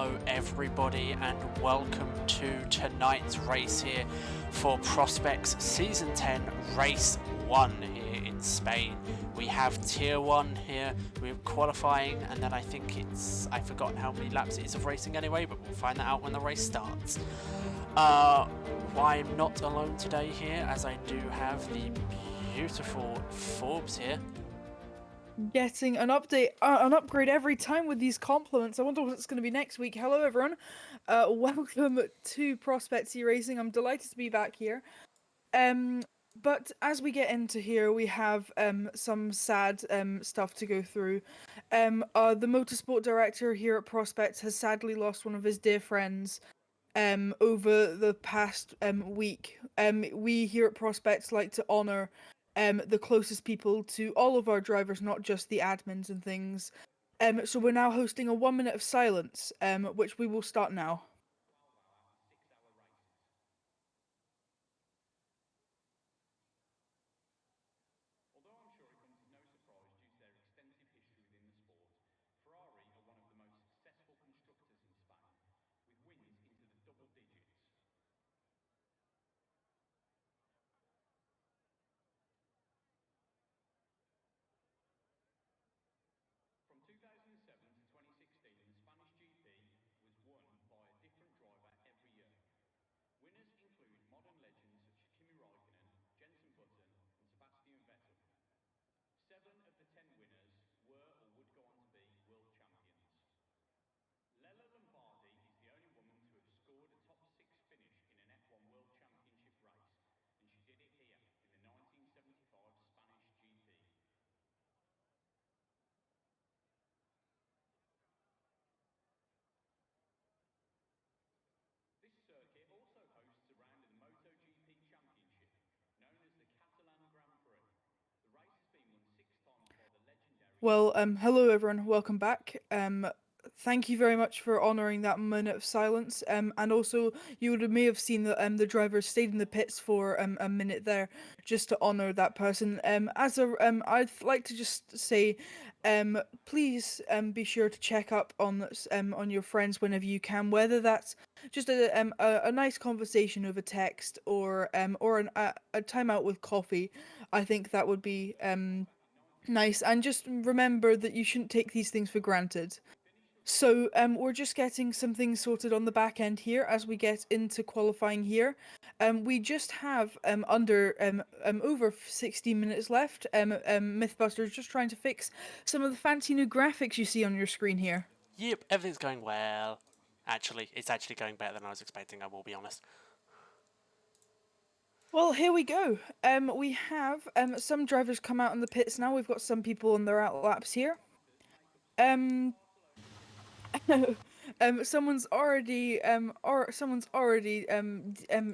Hello everybody and welcome to tonight's race here for Prospects Season 10 Race 1 here in Spain. We have Tier 1 here, we're qualifying, and then I think I've forgotten how many laps it is of racing anyway, but we'll find that out when the race starts. I'm not alone today here, as I do have the beautiful Forbes here. Getting an upgrade every time with these compliments. I wonder what it's going to be next week. Hello, everyone. Welcome to Prospects eRacing. I'm delighted to be back here. But as we get into here, we have some sad stuff to go through. The motorsport director here at Prospects has sadly lost one of his dear friends over the past week. We here at Prospects like to honour the closest people to all of our drivers, not just the admins and things. So we're now hosting a 1 minute of silence, which we will start now. Although I'm sure it comes as no surprise due to their extensive history within the sport, Ferrari are one of the most successful constructors in Spain, with wins into the double digits. From 2007 to 2016, the Spanish GP was won by a different driver every year. Winners include modern legends such as Kimi Raikkonen, Jenson Button and Sebastian Vettel. 7 of the 10 winners were or would go on to be world champions. Lella Lombardi is the only woman to have scored a top 6 finish in an F1 World Championship race, and she did it here in the 1975 Spanish GP. This circuit also hosts a round of the MotoGP Championship, known as the Catalan Grand Prix. The race has been won 6 times by the legendary... Well, hello everyone, welcome back. Thank you very much for honouring that minute of silence. And also may have seen that the driver stayed in the pits for a minute there just to honour that person. I'd like to just say, please be sure to check up on your friends whenever you can, whether that's just a nice conversation over text or a time out with coffee. I think that would be nice, and just remember that you shouldn't take these things for granted. So we're just getting some things sorted on the back end here as we get into qualifying here. We just have under over 16 minutes left. Mythbusters just trying to fix some of the fancy new graphics you see on your screen here. Yep, everything's going well. Actually, it's actually going better than I was expecting, I will be honest. Well, here we go. We have some drivers come out in the pits now. We've got some people on their out laps here. Um,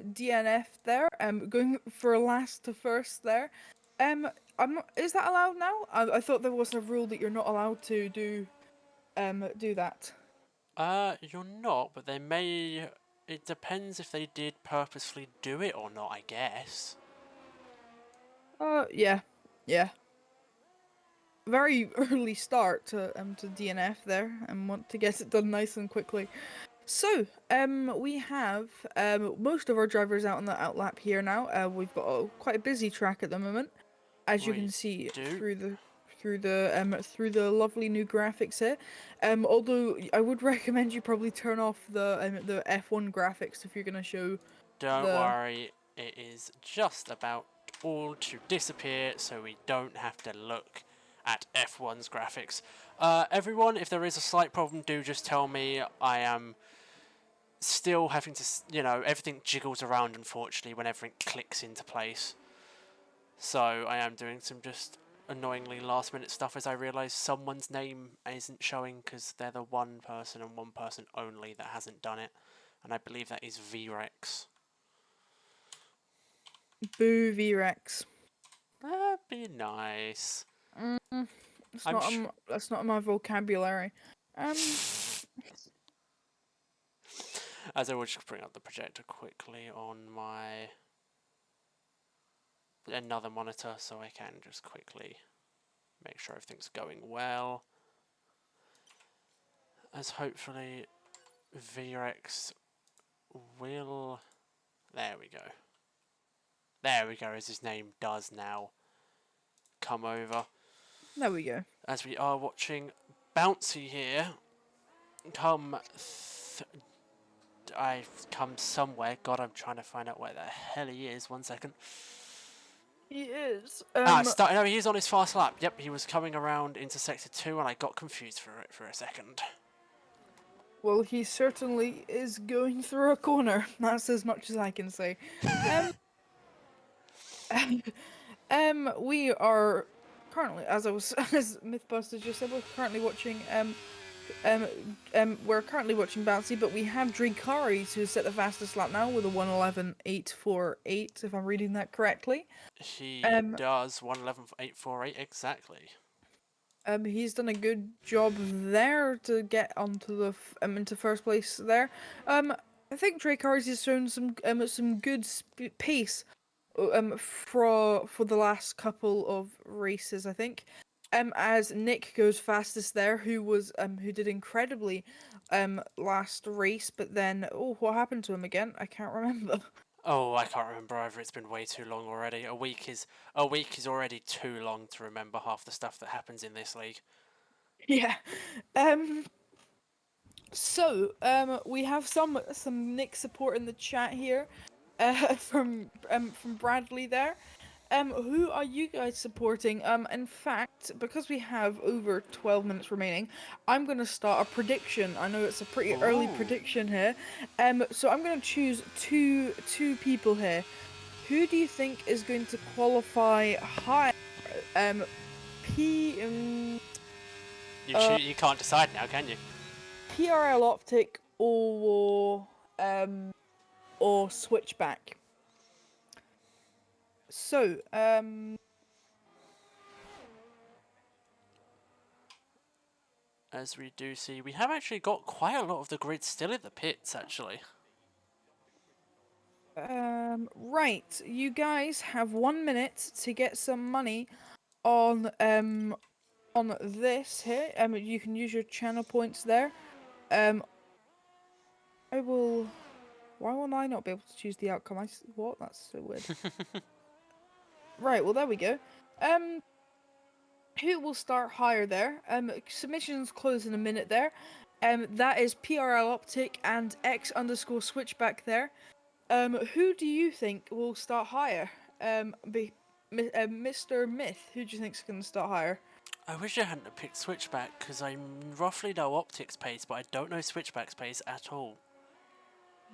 DNF there. Going for last to first there. I'm not, is that allowed now? I thought there was a rule that you're not allowed to do that. You're not, but they may... It depends if they did purposefully do it or not, I guess. Yeah, yeah. Very early start to DNF there, and want to get it done nice and quickly. So, we have most of our drivers out on the outlap here now. We've got quite a busy track at the moment, as you can see through the lovely new graphics here. Although I would recommend you probably turn off the F1 graphics if you're gonna show Don't the... worry, it is just about all to disappear, so we don't have to look at F1's graphics. Everyone, if there is a slight problem, do just tell me. I am still having to, everything jiggles around, unfortunately, when everything clicks into place. So I am doing some just annoyingly last minute stuff as I realise someone's name isn't showing because they're the one person and one person only that hasn't done it. And I believe that is VREX. Boo VREX. That'd be nice. That's not in my vocabulary. As I will just bring up the projector quickly on my another monitor so I can just quickly make sure everything's going well. As hopefully VRX will. There we go. There we go, as his name does now come over. There we go. As we are watching Bouncy here come. I've come somewhere. God, I'm trying to find out where the hell he is. 1 second. He is. No, he's on his fast lap. Yep, he was coming around into sector 2 and I got confused for it for a second. Well, he certainly is going through a corner. That's as much as I can say. We are currently, as as Mythbusters just said, we're currently watching we're currently watching Bouncy, but we have Drakaris who set the fastest lap now with a 1:11.848, if I'm reading that correctly. He Um, does 1:11.848 exactly. He's done a good job there to get onto the into first place there. I think Drakaris has shown some good pace for the last couple of races, I think. As Nick goes fastest there, who did incredibly last race, but then what happened to him again? I can't remember. Oh, I can't remember either. It's been way too long already. A week is already too long to remember half the stuff that happens in this league. Yeah. So, we have some Nick support in the chat here, from Bradley there. Who are you guys supporting? In fact, because we have over 12 minutes remaining, I'm gonna start a prediction. I know it's a pretty early Ooh. prediction here. So I'm gonna choose two people here. Who do you think is going to qualify high? P You can't decide now, can you? PRL Optic or Switchback. So, As we do see, we have actually got quite a lot of the grid still in the pits, actually. right, you guys have 1 minute to get some money on this here. You can use your channel points there. I will. Why will I not be able to choose the outcome? What? That's so weird. Right. Well, there we go. Who will start higher there? Submissions close in a minute there. That is PRL Optic and X_switchback there. Who do you think will start higher? Mr. Myth, who do you think's going to start higher? I wish I hadn't picked Switchback, because I roughly know Optic's pace, but I don't know Switchback's pace at all.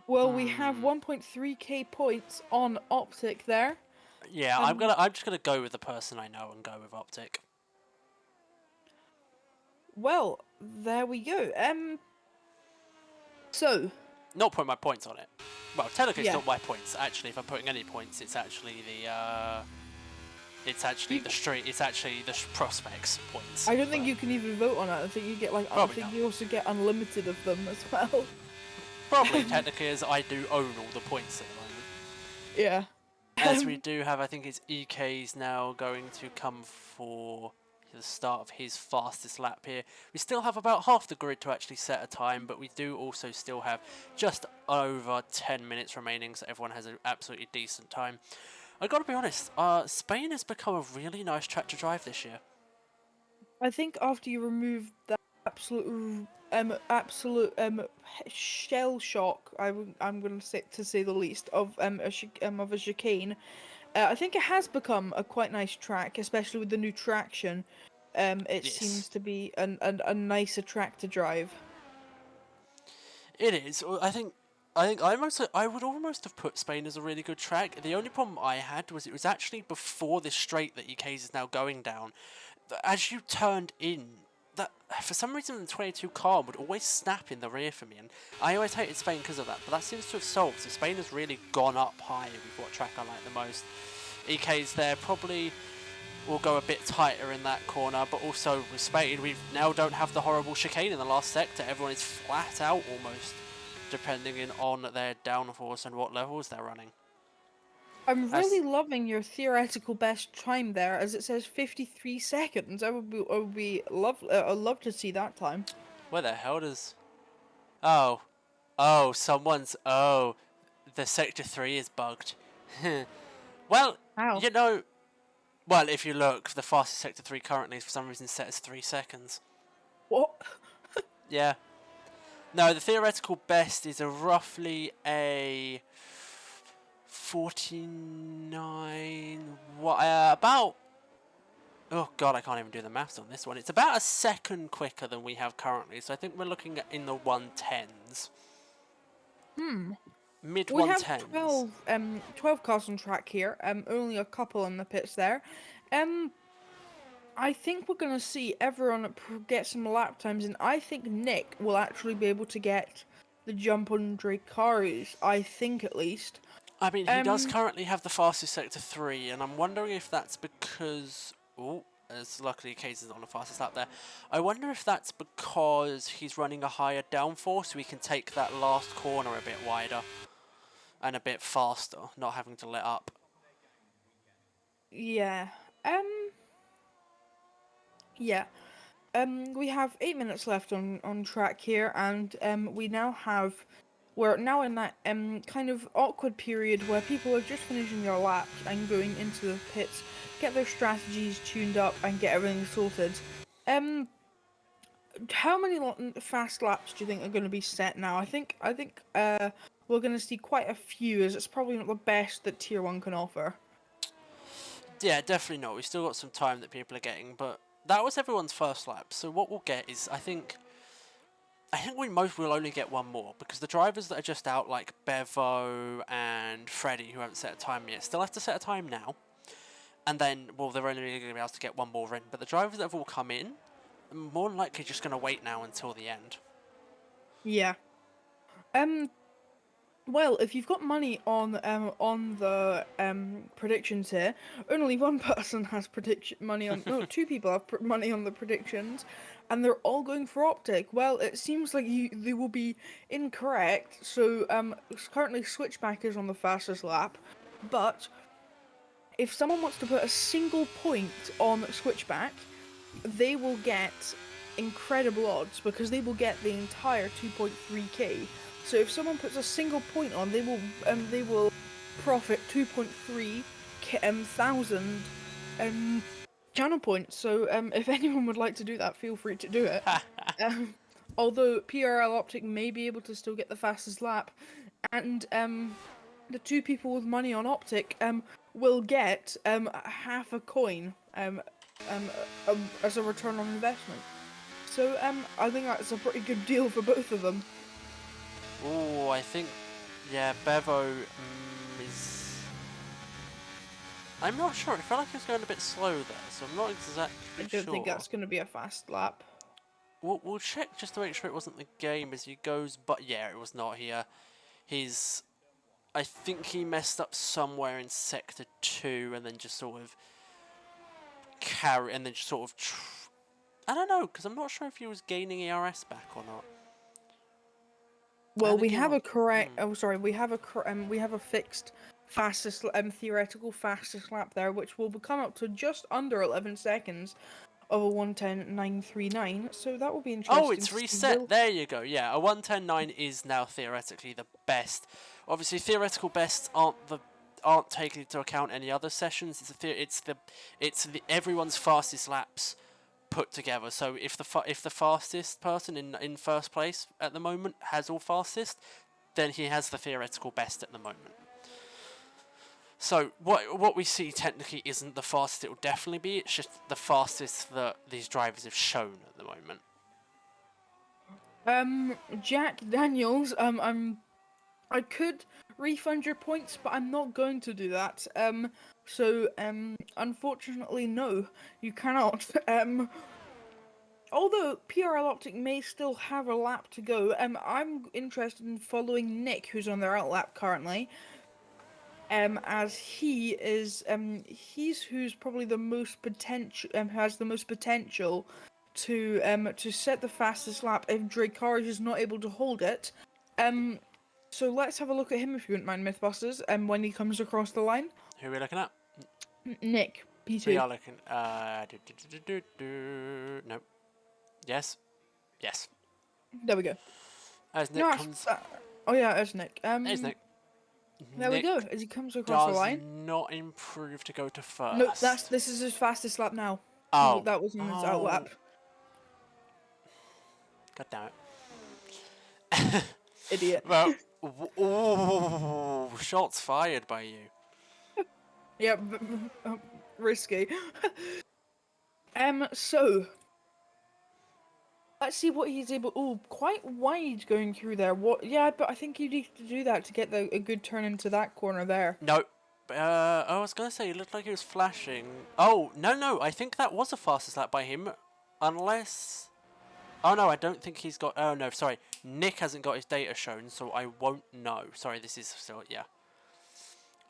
Well, we have 1.3k points on Optic there. Yeah, I'm just gonna go with the person I know and go with Optic. Well, there we go. So Not putting my points on it. Well, technically it's Yeah. not my points. Actually, if I'm putting any points, it's actually the it's actually the prospects points. I don't think you can even vote on it. I think you get I Probably think not. you also get unlimited of them as well. Probably technically, as I do own all the points at the moment. Yeah. As we do have, I think it's EK's now going to come for the start of his fastest lap here. We still have about half the grid to actually set a time, but we do also still have just over 10 minutes remaining, so everyone has an absolutely decent time. I gotta be honest, Spain has become a really nice track to drive this year. I think after you remove that absolute shell shock, I'm going to say the least of a chicane. I think it has become a quite nice track, especially with the new traction. It Yes. seems to be a nicer track to drive. It is. I would almost have put Spain as a really good track. The only problem I had was it was actually before this straight that EK's is now going down. As you turned in, that for some reason the 22 car would always snap in the rear for me, and I always hated Spain because of that. But that seems to have solved. So Spain has really gone up higher with what track I like the most. EK's there probably will go a bit tighter in that corner, but also with Spain, we now don't have the horrible chicane in the last sector. Everyone is flat out almost, depending on their downforce and what levels they're running. I'm really loving your theoretical best time there, as it says 53 seconds. I'd love to see that time. Where the hell does... Oh, Oh, someone's. Oh, the Sector 3 is bugged. Well, How? you know. Well, if you look, the fastest Sector 3 currently is for some reason set as 3 seconds. What? Yeah. No, the theoretical best is a roughly a 49. What? About. Oh god, I can't even do the maths on this one. It's about a second quicker than we have currently, so I think we're looking at in the 110s. Hmm. Mid We have 110s. 12 cars on track here. Only a couple in the pits there. Um, I think we're gonna see everyone get some lap times, and I think Nick will actually be able to get the jump on Dracarys. I think at least. I mean, he does Um, currently have the fastest Sector 3, and I'm wondering if that's because. Oh, as luckily Case is on the fastest lap there. I wonder if that's because he's running a higher downforce, so he can take that last corner a bit wider and a bit faster, not having to let up. yeah. Um, yeah. We have 8 minutes left on track here, and we now have. We're now in that kind of awkward period where people are just finishing their laps and going into the pits, get their strategies tuned up, and get everything sorted. Um, how many fast laps do you think are going to be set now? I think we're going to see quite a few, as it's probably not the best that Tier 1 can offer. Yeah, definitely not. We've still got some time that people are getting, but that was everyone's first lap. So what we'll get is, I think we most will only get one more, because the drivers that are just out, like Bevo and Freddie, who haven't set a time yet, still have to set a time now. And then, well, they're only going to be able to get one more in. But the drivers that have all come in, are more than likely just going to wait now until the end. Yeah. Um, Well, if you've got money on the predictions here, only one person has prediction money on. No, two people have money on the predictions, and they're all going for Optic. Well, it seems like they will be incorrect. So currently Switchback is on the fastest lap, but if someone wants to put a single point on Switchback, they will get incredible odds because they will get the entire 2.3k. So if someone puts a single point on, they will profit 2.3 thousand channel points. So if anyone would like to do that, feel free to do it. Um, although PRL Optic may be able to still get the fastest lap, and the two people with money on Optic will get half a coin as a return on investment. So I think that's a pretty good deal for both of them. Oh, I think, yeah, Bevo is. I'm not sure. I feel like he's going a bit slow there, so I'm not I exactly don't think sure. that's going to be a fast lap. We'll check just to make sure it wasn't the game as he goes, but yeah, it was not here. He's. I think he messed up somewhere in Sector 2 and then just sort of and then just sort of. I don't know, because I'm not sure if he was gaining ERS back or not. Well, And we have again, a correct. Oh, sorry, we have a fixed fastest theoretical fastest lap there, which will come up to just under 11 seconds of a 1:10.939. So that will be oh, interesting it's to see. reset. There you go. Yeah, a 1:10.9 is now theoretically the best. Obviously, theoretical bests aren't taken into account any other sessions. It's the everyone's fastest laps put together. So if the fastest person in first place at the moment has all fastest, then he has the theoretical best at the moment. So what we see technically isn't the fastest it will definitely be. It's just the fastest that these drivers have shown at the moment. Jack Daniels, I could refund your points, but I'm not going to do that. Unfortunately, no, you cannot. Although PRL Optic may still have a lap to go, I'm interested in following Nick, who's on their out lap currently. As he's who's probably the most potential, has the most potential to set the fastest lap if Dracarys is not able to hold it. Um, so let's have a look at him if you wouldn't mind, Mythbusters. When he comes across the line, Who are we looking at? Nick We P2. are looking. Nope. Yes. Yes. There we go. As Nick No, comes... oh yeah, there's Nick. There's Nick. There we Nick go. As he comes across the does line. not improve to go to No, first. this is his fastest lap now. Oh. That was on his out lap. God damn it. Idiot. Well, ooh, shots fired by you. Yeah, risky. So let's see what he's able. Oh, quite wide going through there. What? Yeah, but I think you need to do that to get a good turn into that corner there. No. I was gonna say, it looked like he was flashing. Oh, no, I think that was a fastest lap by him. Unless... Oh, no, I don't think he's got... Oh, no, sorry. Nick hasn't got his data shown, so I won't know. Sorry, this is still... Yeah.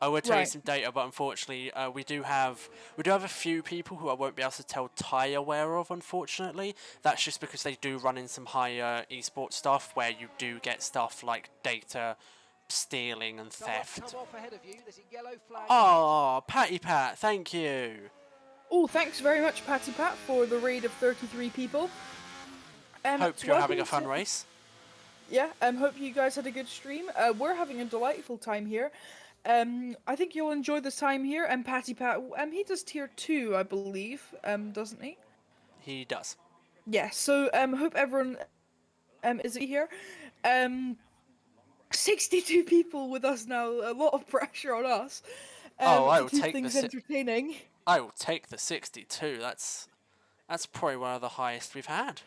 I will tell you Right. some data, but unfortunately, we do have a few people who I won't be able to tell Ty aware of. Unfortunately, that's just because they do run in some higher esports stuff where you do get stuff like data stealing and theft. Oh, Patty Pat, thank you. Oh, thanks very much, Patty Pat, for the raid of 33 people. Hope you're having a fun race. Yeah, hope you guys had a good stream. We're having a delightful time here. I think you'll enjoy this time here. And Patty Pat, he does tier 2, I believe, doesn't he? He does. Yeah, so, hope everyone, is here. 62 people with us now, a lot of pressure on us. Oh, I to will keep take things the entertaining. I will take the 62. That's probably one of the highest we've had.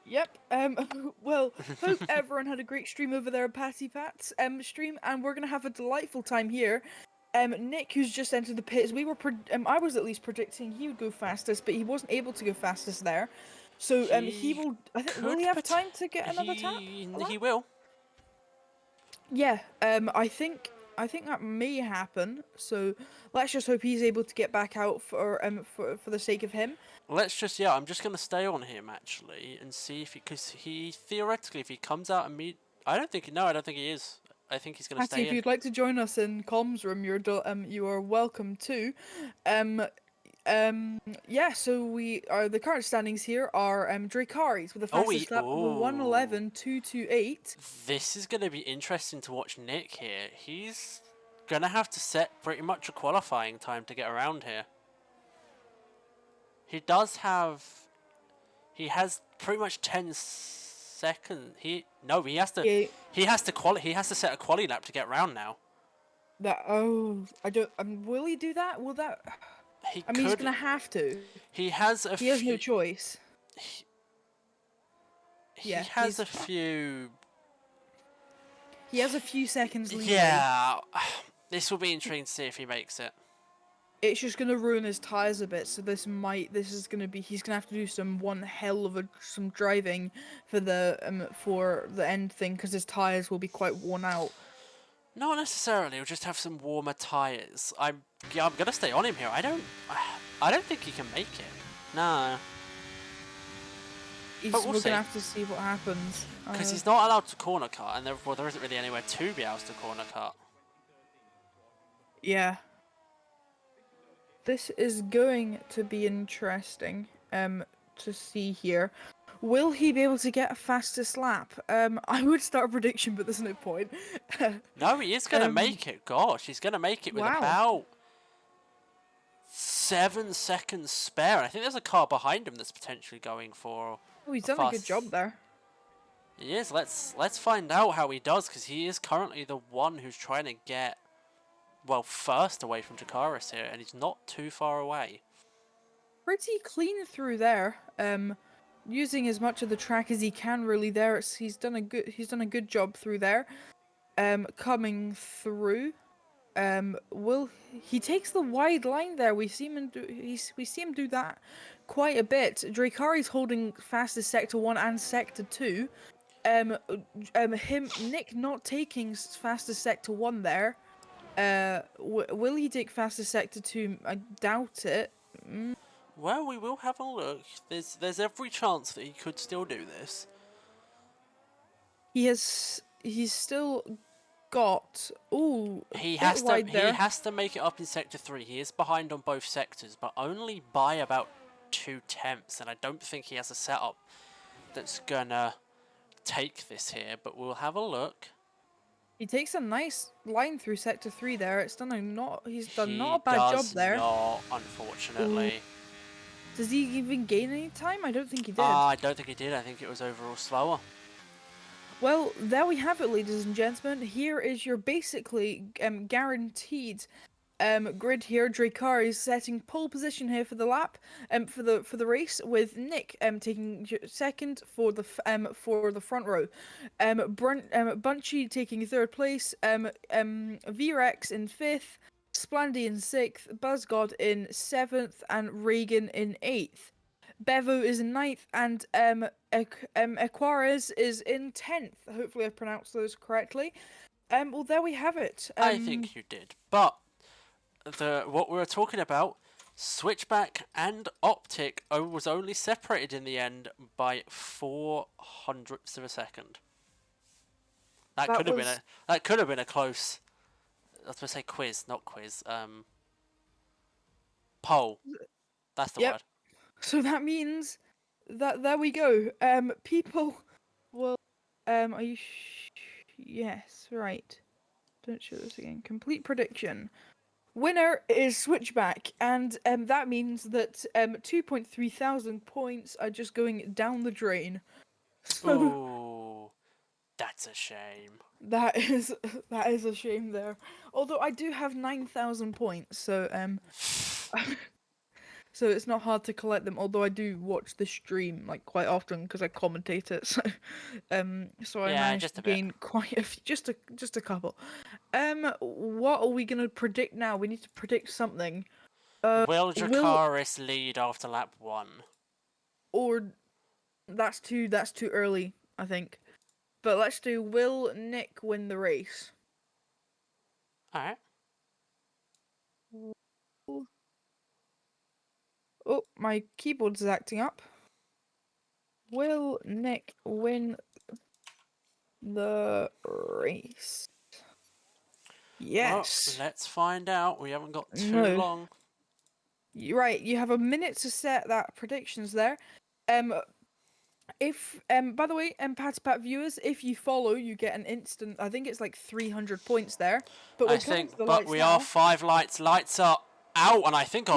Yep. Well, hope everyone had a great stream over there at Patty Pat's stream, and we're gonna have a delightful time here. Nick, who's just entered the pits, I was at least predicting he would go fastest, but he wasn't able to go fastest there. So he will. Will he have time to get another tap? He will. Yeah. I think that may happen. So let's just hope he's able to get back out for the sake of him. Let's just, yeah, I'm just going to stay on him, actually, and see if because he, theoretically, if he comes out and I don't think he is. I think he's going to stay If in. you'd like to join us in comms room, you are welcome to. Yeah, so the current standings here are Dracaris with the fastest lap of a 1:11.228. This is going to be interesting to watch Nick here. He's going to have to set pretty much a qualifying time to get around here. He has pretty much 10 seconds. He has to. Yeah. He has to set a quali lap to get round now. I don't. Will he do that? Will that? He's gonna have to. He has no choice. He has a few. He has a few seconds leeway. Yeah, this will be intriguing to see if he makes it. It's just gonna ruin his tires a bit, so he's gonna have to do one hell of some driving for the end thing, because his tires will be quite worn out. Not necessarily. He'll just have some warmer tires. I'm gonna stay on him here. I don't think he can make it. No. We're gonna have to see what happens. Because he's not allowed to corner cut, and there isn't really anywhere to be able to corner cut. Yeah. This is going to be interesting to see here. Will he be able to get a fastest lap? I would start a prediction, but there's no point. No, he is going to make it. Gosh, he's going to make it with about 7 seconds spare. I think there's a car behind him that's potentially going for... Oh, he's done a good job there. He is. Let's find out how he does, because he is currently the one who's trying to get... well, first away from Dracaris here, and he's not too far away. Pretty clean through there. Using as much of the track as he can really there. He's done a good job through there. Coming through. He takes the wide line there. We see him do that quite a bit. Dracari's holding fastest sector 1 and sector 2. Nick not taking fastest sector 1 there. Will he take fastest sector 2? I doubt it. Well, we will have a look. There's every chance that he could still do this. He's still got he has to make it up in sector 3. He is behind on both sectors, but only by about 2/10, and I don't think he has a setup that's gonna take this here, but we'll have a look. He takes a nice line through sector 3 there. He's done not He a bad job does there. not, unfortunately. Does he even gain any time? I don't think he did. I don't think he did. I think it was overall slower. Well, there we have it, ladies and gentlemen. Here is your basically guaranteed grid here. Dracar is setting pole position here for the lap, for the race, with Nick taking second for the front row, Bunchy taking third place, VREX in fifth, Splandy in sixth, Buzzgod in seventh, and Reagan in eighth. Bevo is in ninth, and Equarez is in 10th. Hopefully I pronounced those correctly. Well, there we have it. I think you did. But what we were talking about, Switchback and Optic was only separated in the end by 0.04 of a second. That could have been a close. I was going to say quiz, not quiz. Poll. That's the word. So that means that there we go. People will. Are you? Yes, right. Don't show this again. Complete prediction. Winner is Switchback, and that means that 2.3 thousand points are just going down the drain. So Ooh, that's a shame. that is a shame there. Although I do have 9,000 points, so so it's not hard to collect them. Although I do watch the stream like quite often because I commentate it, so so I managed to gain quite a few, just a couple. What are we gonna predict now? We need to predict something. Will Dracaris lead after lap 1? Or that's too early, I think. But let's do will Nick win the race? Alright. Oh, my keyboard's acting up. Will Nick win the race? Yes. Well, let's find out. We haven't got too long. You're right, you have a minute to set that predictions there. If by the way, Pat viewers, if you follow, you get an instant. I think it's like 300 points there. But we are 5 lights. Lights are out, and I think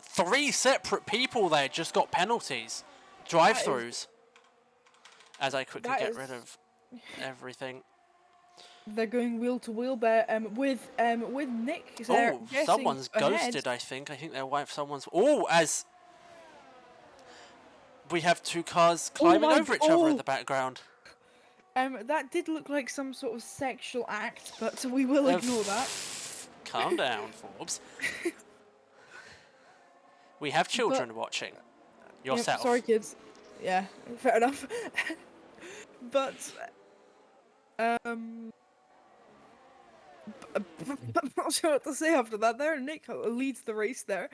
3 separate people there just got penalties, drive-throughs. As I quickly get rid of everything. They're going wheel to wheel there. With Nick there. Oh, someone's ghosted. I think their wife. Someone's. Oh, as. We have 2 cars climbing over each other in the background. That did look like some sort of sexual act, but we will ignore that. Calm down, Forbes. We have children watching. Yourself. Sorry, kids. Yeah, fair enough. But I'm not sure what to say after that. There, Nick leads the race there,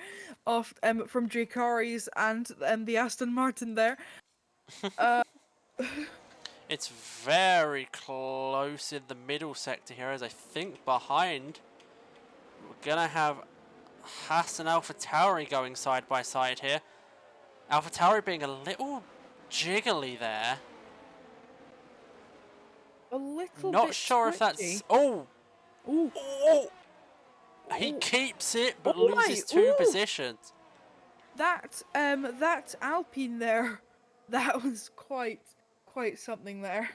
off from Dracaris and the Aston Martin there. It's very close in the middle sector here, as I think behind we're gonna have Haas and AlphaTauri going side by side here. AlphaTauri being a little jiggly there. A little Not bit sure if twitchy. that's. Oh! He keeps it but loses 2 positions. That Alpine there, that was quite something there.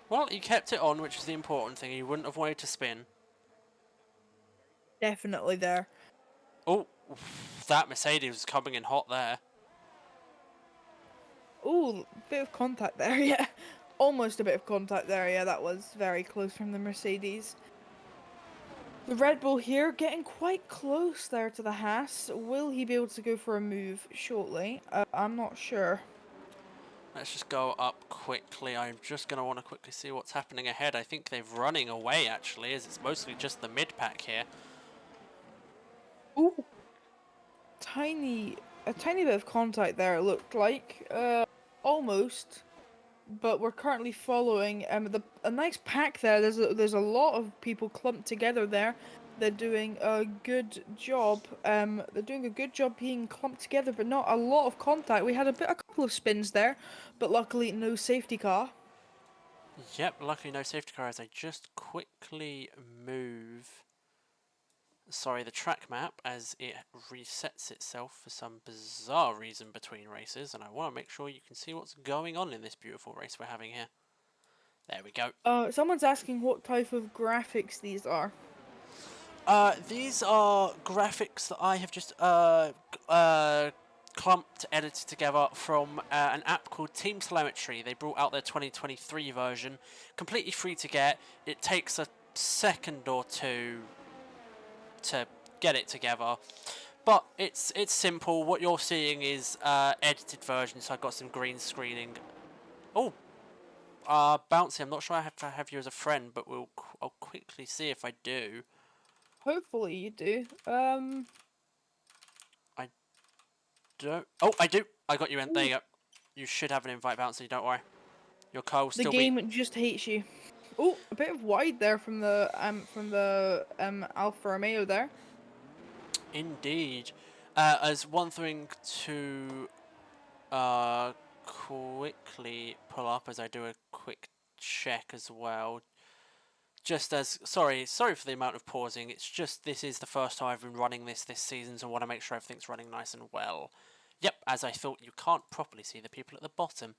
Well, he kept it on, which is the important thing. He wouldn't have wanted to spin. Definitely there. Oh, that Mercedes was coming in hot there. Ooh, bit of contact there, yeah. Almost a bit of contact there, yeah. That was very close from the Mercedes. The Red Bull here getting quite close there to the Haas. Will he be able to go for a move shortly? I'm not sure. Let's just go up quickly. I'm just going to want to quickly see what's happening ahead. I think they're running away, actually, as it's mostly just the mid-pack here. Ooh. A tiny bit of contact there, it looked like. Almost. But we're currently following a nice pack there. There's a lot of people clumped together there. They're doing a good job. They're doing a good job being clumped together, but not a lot of contact. We had a couple of spins there, but luckily no safety car. Yep, luckily no safety car as I just quickly move. Sorry, the track map as it resets itself for some bizarre reason between races, and I want to make sure you can see what's going on in this beautiful race we're having here. There we go. Someone's asking what type of graphics these are. These are graphics that I have just clumped, edited together from an app called Team Telemetry. They brought out their 2023 version, completely free to get. It takes a second or two to get it together, but it's simple. What you're seeing is edited version. So I've got some green screening. Oh, Bouncy. I'm not sure I have to have you as a friend, but I'll quickly see if I do. Hopefully you do. I don't. Oh, I do. I got you in. There Ooh, you go. You should have an invite, Bouncy. Don't worry. Your car will the still be. game just hates you. Oh, a bit of wide there from the Alfa Romeo there. Indeed. As one thing to quickly pull up as I do a quick check as well. Just as sorry for the amount of pausing. It's just this is the first time I've been running this season, so I want to make sure everything's running nice and well. Yep, as I thought, you can't properly see the people at the bottom.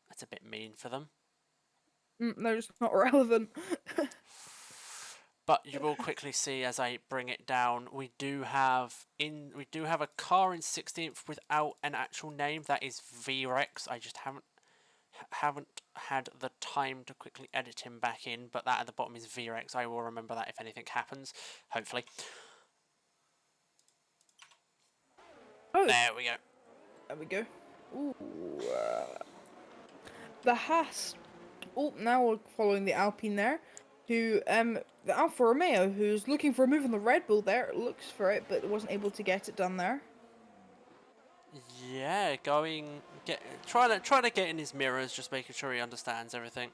That's a bit mean for them. They're just not relevant. But you will quickly see as I bring it down, we do have a car in 16th without an actual name. That is VREX. I just haven't had the time to quickly edit him back in, but that at the bottom is VREX. I will remember that if anything happens, hopefully. Oh, There we go. there we go. Ooh, the Haas. Oh, now we're following the Alpine there, who the Alfa Romeo, who's looking for a move on the Red Bull there, looks for it but wasn't able to get it done there. Yeah, trying to get in his mirrors, just making sure he understands everything.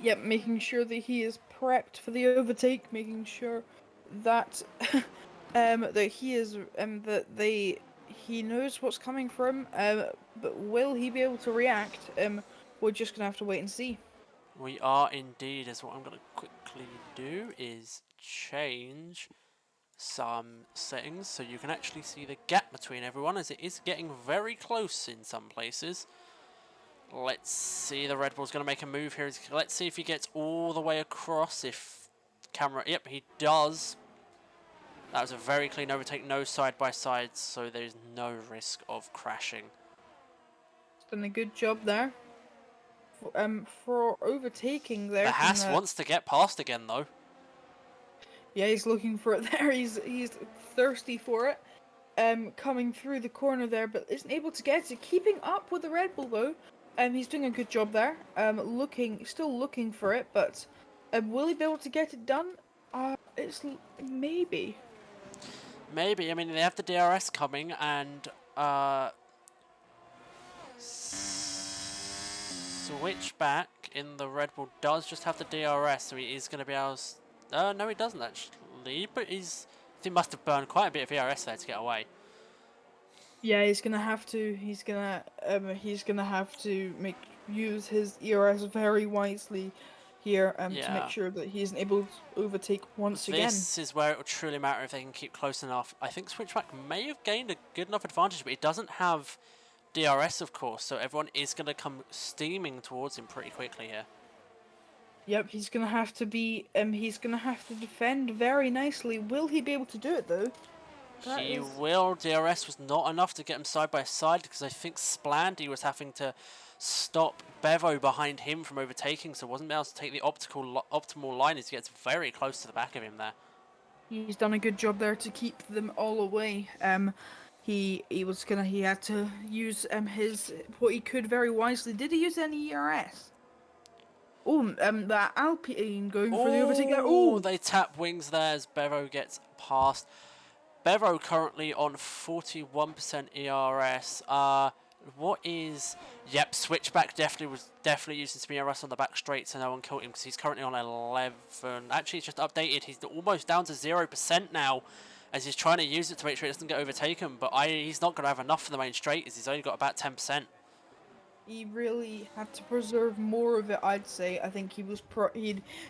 Yep, making sure that he is prepped for the overtake, making sure that that he is he knows what's coming for him. But will he be able to react? We're just gonna have to wait and see. We are indeed, as what I'm going to quickly do is change some settings so you can actually see the gap between everyone, as it is getting very close in some places. Let's see, the Red Bull's going to make a move here. Let's see if he gets all the way across. If camera, yep, he does. That was a very clean overtake, no side by sides, so there's no risk of crashing. Done a good job there. For overtaking there. The Haas wants to get past again, though. Yeah, he's looking for it there. He's thirsty for it. Coming through the corner there, but isn't able to get it. Keeping up with the Red Bull though. He's doing a good job there. Still looking for it, but will he be able to get it done? It's maybe. Maybe. I mean, they have the DRS coming, and switchback in the Red Bull does just have the DRS, so he is going to be able to... no, he doesn't actually, but he must have burned quite a bit of DRS there to get away. Yeah, he's gonna have to. He's gonna have to use his ERS very wisely here to make sure that he isn't able to overtake once again. This is where it will truly matter if they can keep close enough. I think Switchback may have gained a good enough advantage, but he doesn't have DRS, of course, so everyone is going to come steaming towards him pretty quickly here. Yep, he's gonna have to be. He's gonna have to defend very nicely. Will he be able to do it though? He will. DRS was not enough to get him side by side because I think Splandy was having to stop Bevo behind him from overtaking, so wasn't able to take the optimal line as he gets very close to the back of him there. He's done a good job there to keep them all away. He had to use his what he could very wisely. Did he use any ERS? Oh, that Alpine going for the overtake there. Oh, they tap wings there as Bevo gets past. Bevo currently on 41% ERS. What is... Yep, Switchback definitely using Spear Russ on the back straight, so no one killed him because he's currently on 11. Actually, he's just updated. He's almost down to 0% now, as he's trying to use it to make sure it doesn't get overtaken. But he's not going to have enough for the main straight, as he's only got about 10%. He really had to preserve more of it, I'd say. I think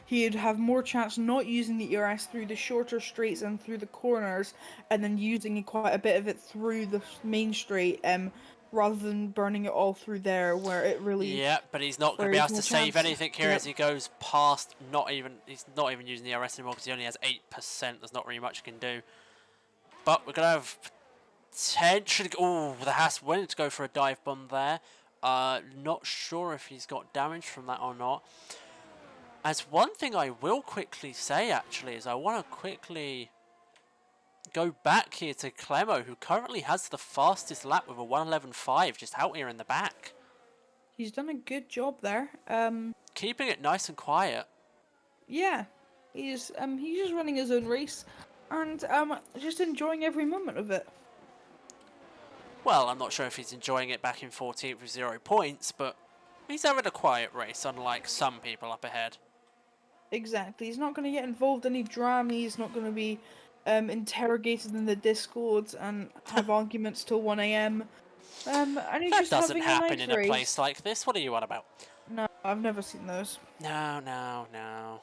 he'd have more chance not using the ERS through the shorter straights and through the corners, and then using quite a bit of it through the main straight, rather than burning it all through there, where it really Yeah, but he's not going to where be he's able more to save chance. anything here Yep. as he goes past. He's not even using the ERS anymore because he only has 8%. There's not really much he can do. But we're going to have potentially... Oh, the Haas wanted to go for a dive bomb there. Not sure if he's got damage from that or not. As one thing I will quickly say, actually, is I want to quickly go back here to Clemo, who currently has the fastest lap with a 1:11.5, just out here in the back. He's done a good job there. Keeping it nice and quiet. Yeah, he's just running his own race, and just enjoying every moment of it. Well, I'm not sure if he's enjoying it back in 14th with 0 points, but he's having a quiet race, unlike some people up ahead. Exactly. He's not going to get involved in any drama. He's not going to be interrogated in the Discords and have arguments till 1 a.m. And he's That just doesn't having a happen nice in a race. place like this. What are you on about? No, I've never seen those. No, no, no.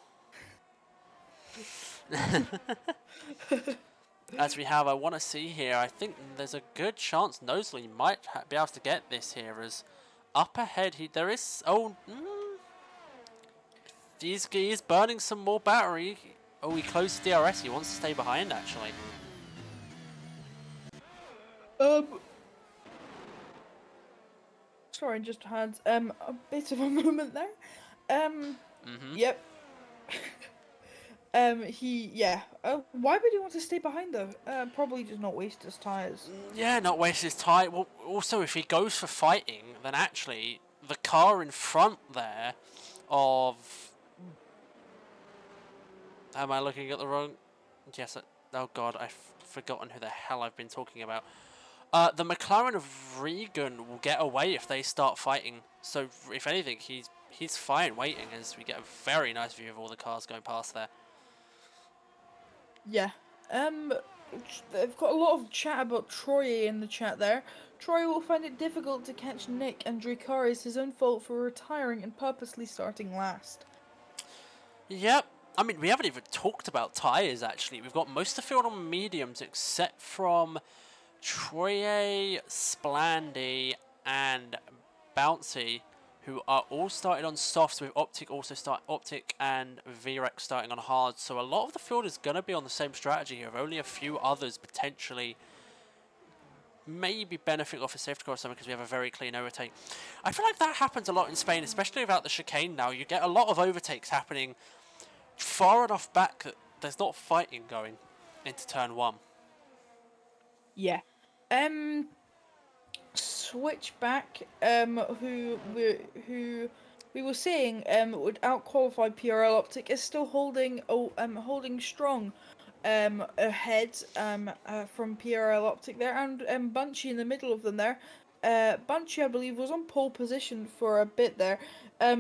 As we have, I want to see here, I think there's a good chance Nosley might be able to get this here, as up ahead, there is... Oh, he is burning some more battery. Oh, he closed DRS, he wants to stay behind, actually. Sorry, I just had a bit of a moment there. Yep. Why would he want to stay behind though? Probably just not waste his tires. Yeah, not waste his time. Well, also, if he goes for fighting, then actually the car in front there of... Am I looking at the wrong... Yes, oh god, I've forgotten who the hell I've been talking about. The McLaren of Regan will get away if they start fighting. So, if anything, he's fine waiting as we get a very nice view of all the cars going past there. Yeah. They've got a lot of chat about Troye in the chat there. Troye will find it difficult to catch Nick, and Dracar is his own fault for retiring and purposely starting last. Yep. I mean, we haven't even talked about tyres, actually. We've got most of the field on mediums, except from Troye, Splandy, and Bouncy, who are all started on softs, with Optic and VREX starting on hard. So a lot of the field is going to be on the same strategy here, with only a few others potentially maybe benefiting off a safety car or something, because we have a very clean overtake. I feel like that happens a lot in Spain, especially without the chicane now. You get a lot of overtakes happening far enough back that there's not fighting going into turn 1. Yeah. Switchback, who we were saying would outqualify PRL Optic, is still holding strong ahead from PRL Optic there, and Bunchy in the middle of them there. Bunchy, I believe, was on pole position for a bit there.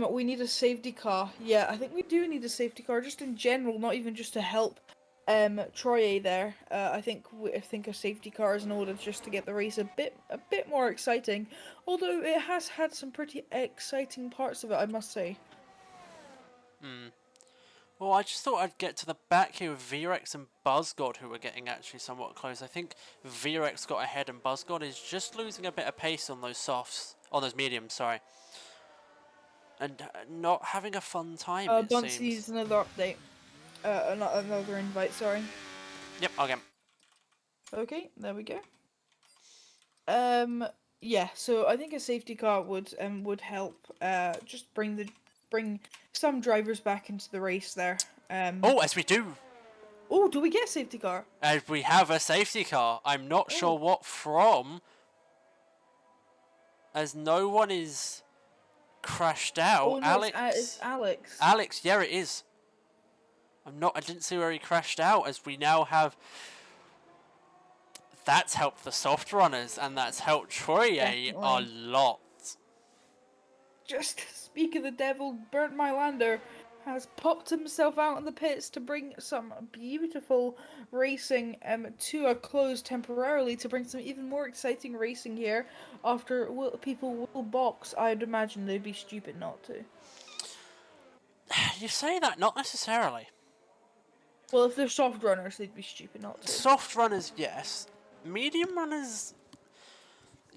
We need a safety car. Yeah, I think we do need a safety car, just in general, not even just to help Troye there. I think a safety car is in order just to get the race a bit more exciting. Although it has had some pretty exciting parts of it, I must say. Well, I just thought I'd get to the back here with VREX and Buzzgod, who are getting actually somewhat close. I think VREX got ahead and Buzzgod is just losing a bit of pace on those softs, on those mediums, sorry. And not having a fun time, it Buncey's seems. another update. Another invite, sorry. Yep, okay. Okay, there we go. Yeah, so I think a safety car would help just bring some drivers back into the race there. Oh, as we do! Oh, do we get a safety car? As we have a safety car. I'm not sure what from, as no one is crashed out. Oh no, it's Alex. Alex, yeah, it is. I didn't see where he crashed out, as we now have that's helped the soft runners, and that's helped Troye a Definitely. lot. Just speak of the devil, Burnt My Lander has popped himself out in the pits to bring some beautiful racing to a close temporarily, to bring some even more exciting racing here. After people will box, I'd imagine they'd be stupid not to. You say that, not necessarily. Well, if they're soft runners, they'd be stupid not to. Soft runners, yes. Medium runners,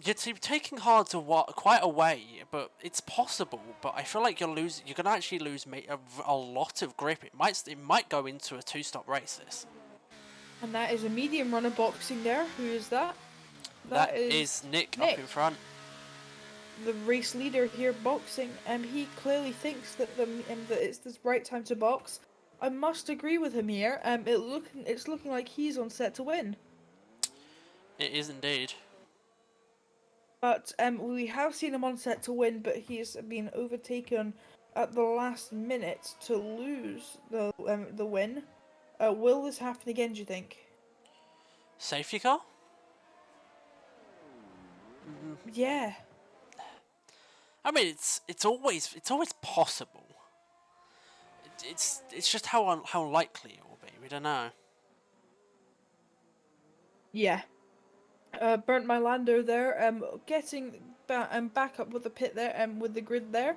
you're taking hard to quite away, but it's possible. But I feel like you're gonna actually lose a lot of grip. It might go into a two-stop race. This. And that is a medium runner boxing there. Who is that? That is is Nick up Nick, in front. the race leader here boxing, and he clearly thinks that that it's the right time to box. I must agree with him here. It's looking like he's on set to win. It is indeed. But we have seen him on set to win, but he's been overtaken at the last minute to lose the win. Will this happen again, do you think? Safety car? Yeah. I mean, it's always possible. It's just how likely it will be. We don't know. Yeah. Burnt My Lander there, getting back up with the pit there, with the grid there,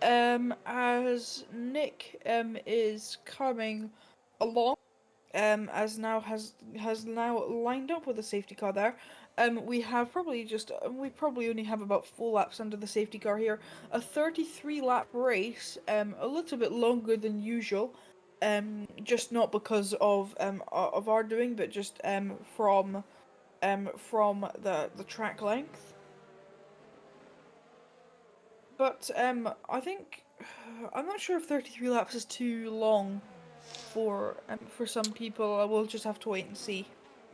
as Nick is coming along, as now has now lined up with the safety car there. We probably only have about 4 laps under the safety car here. A 33 lap race, a little bit longer than usual, just not because of our doing, but just from the track length. But I think I'm not sure if 33 laps is too long for some people. I will just have to wait and see.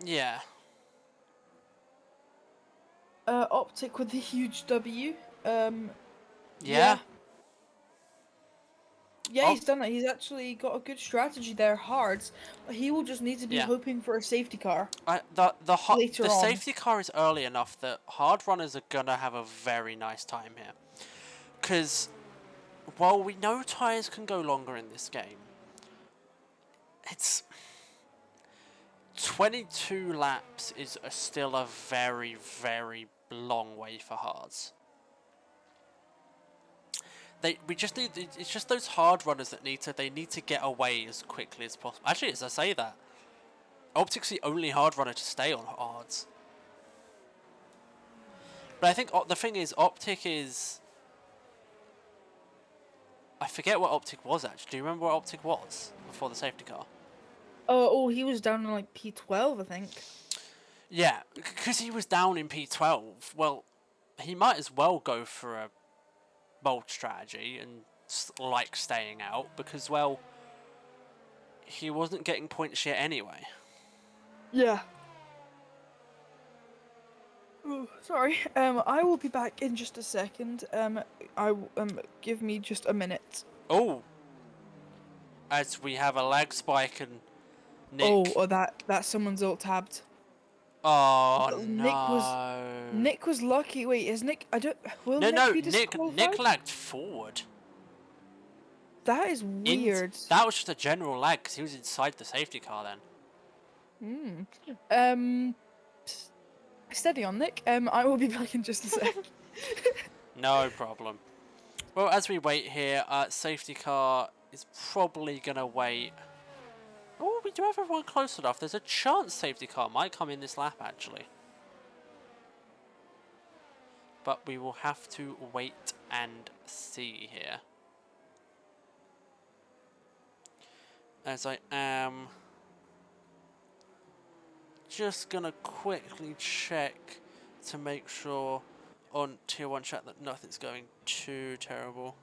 Yeah. Optic with the huge W. Um, Yeah. yeah. Yeah, Oh, he's done it. He's actually got a good strategy there, Hards. He will just need to be yeah. hoping for a safety car The later on. safety car is early enough that hard runners are gonna have a very nice time here. Because while we know tires can go longer in this game, it's 22 laps is still a very, very long way for hards. We just need, it's just those hard runners that need to get away as quickly as possible. Actually, as I say that, Optic's the only hard runner to stay on hards. But I think the thing is, Optic is, I forget what Optic was actually. Do you remember what Optic was before the safety car? Oh, he was down in like P12, I think. Yeah, because he was down in P12. Well, he might as well go for a bold strategy and like staying out because, well, he wasn't getting points yet anyway. Yeah. Oh, sorry. I will be back in just a second. Give me just a minute. Oh, as we have a lag spike and Nick. Oh, that someone's ult tabbed. Oh Nick was no. Nick was lucky. Wait, is Nick? I don't. Will No, Nick no, be Nick disqualified? lagged forward. That is weird. That was just a general lag because he was inside the safety car then. Um, steady on, Nick. I will be back in just a sec. No problem. Well, as we wait here, safety car is probably gonna wait. Oh, we do have everyone close enough. There's a chance safety car might come in this lap actually. But we will have to wait and see here. As I am just gonna quickly check to make sure on tier 1 chat that nothing's going too terrible.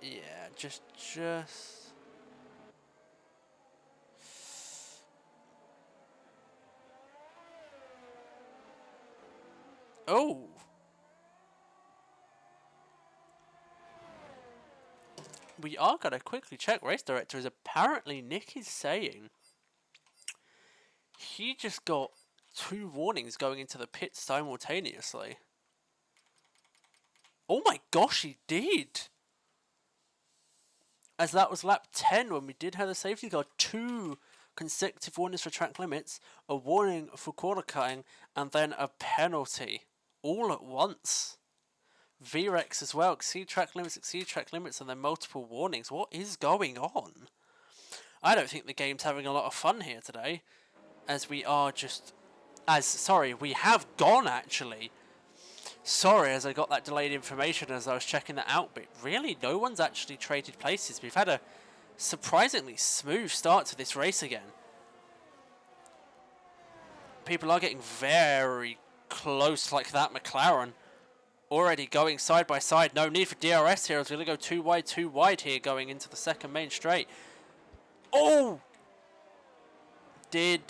Yeah, just oh. we are going to quickly check race director, as apparently Nick is saying he just got 2 warnings going into the pit simultaneously. Oh my gosh, he did! As that was lap 10 when we did have the safety car. 2 consecutive warnings for track limits, a warning for quarter cutting, and then a penalty. All at once. VREX as well. Exceed track limits, and then multiple warnings. What is going on? I don't think the game's having a lot of fun here today. As we are just... we have gone actually. Sorry, as I got that delayed information as I was checking that out, but really, no one's actually traded places. We've had a surprisingly smooth start to this race again. People are getting very close, like that McLaren. Already going side by side. No need for DRS here, as we're going to go too wide here going into the second main straight. Oh! The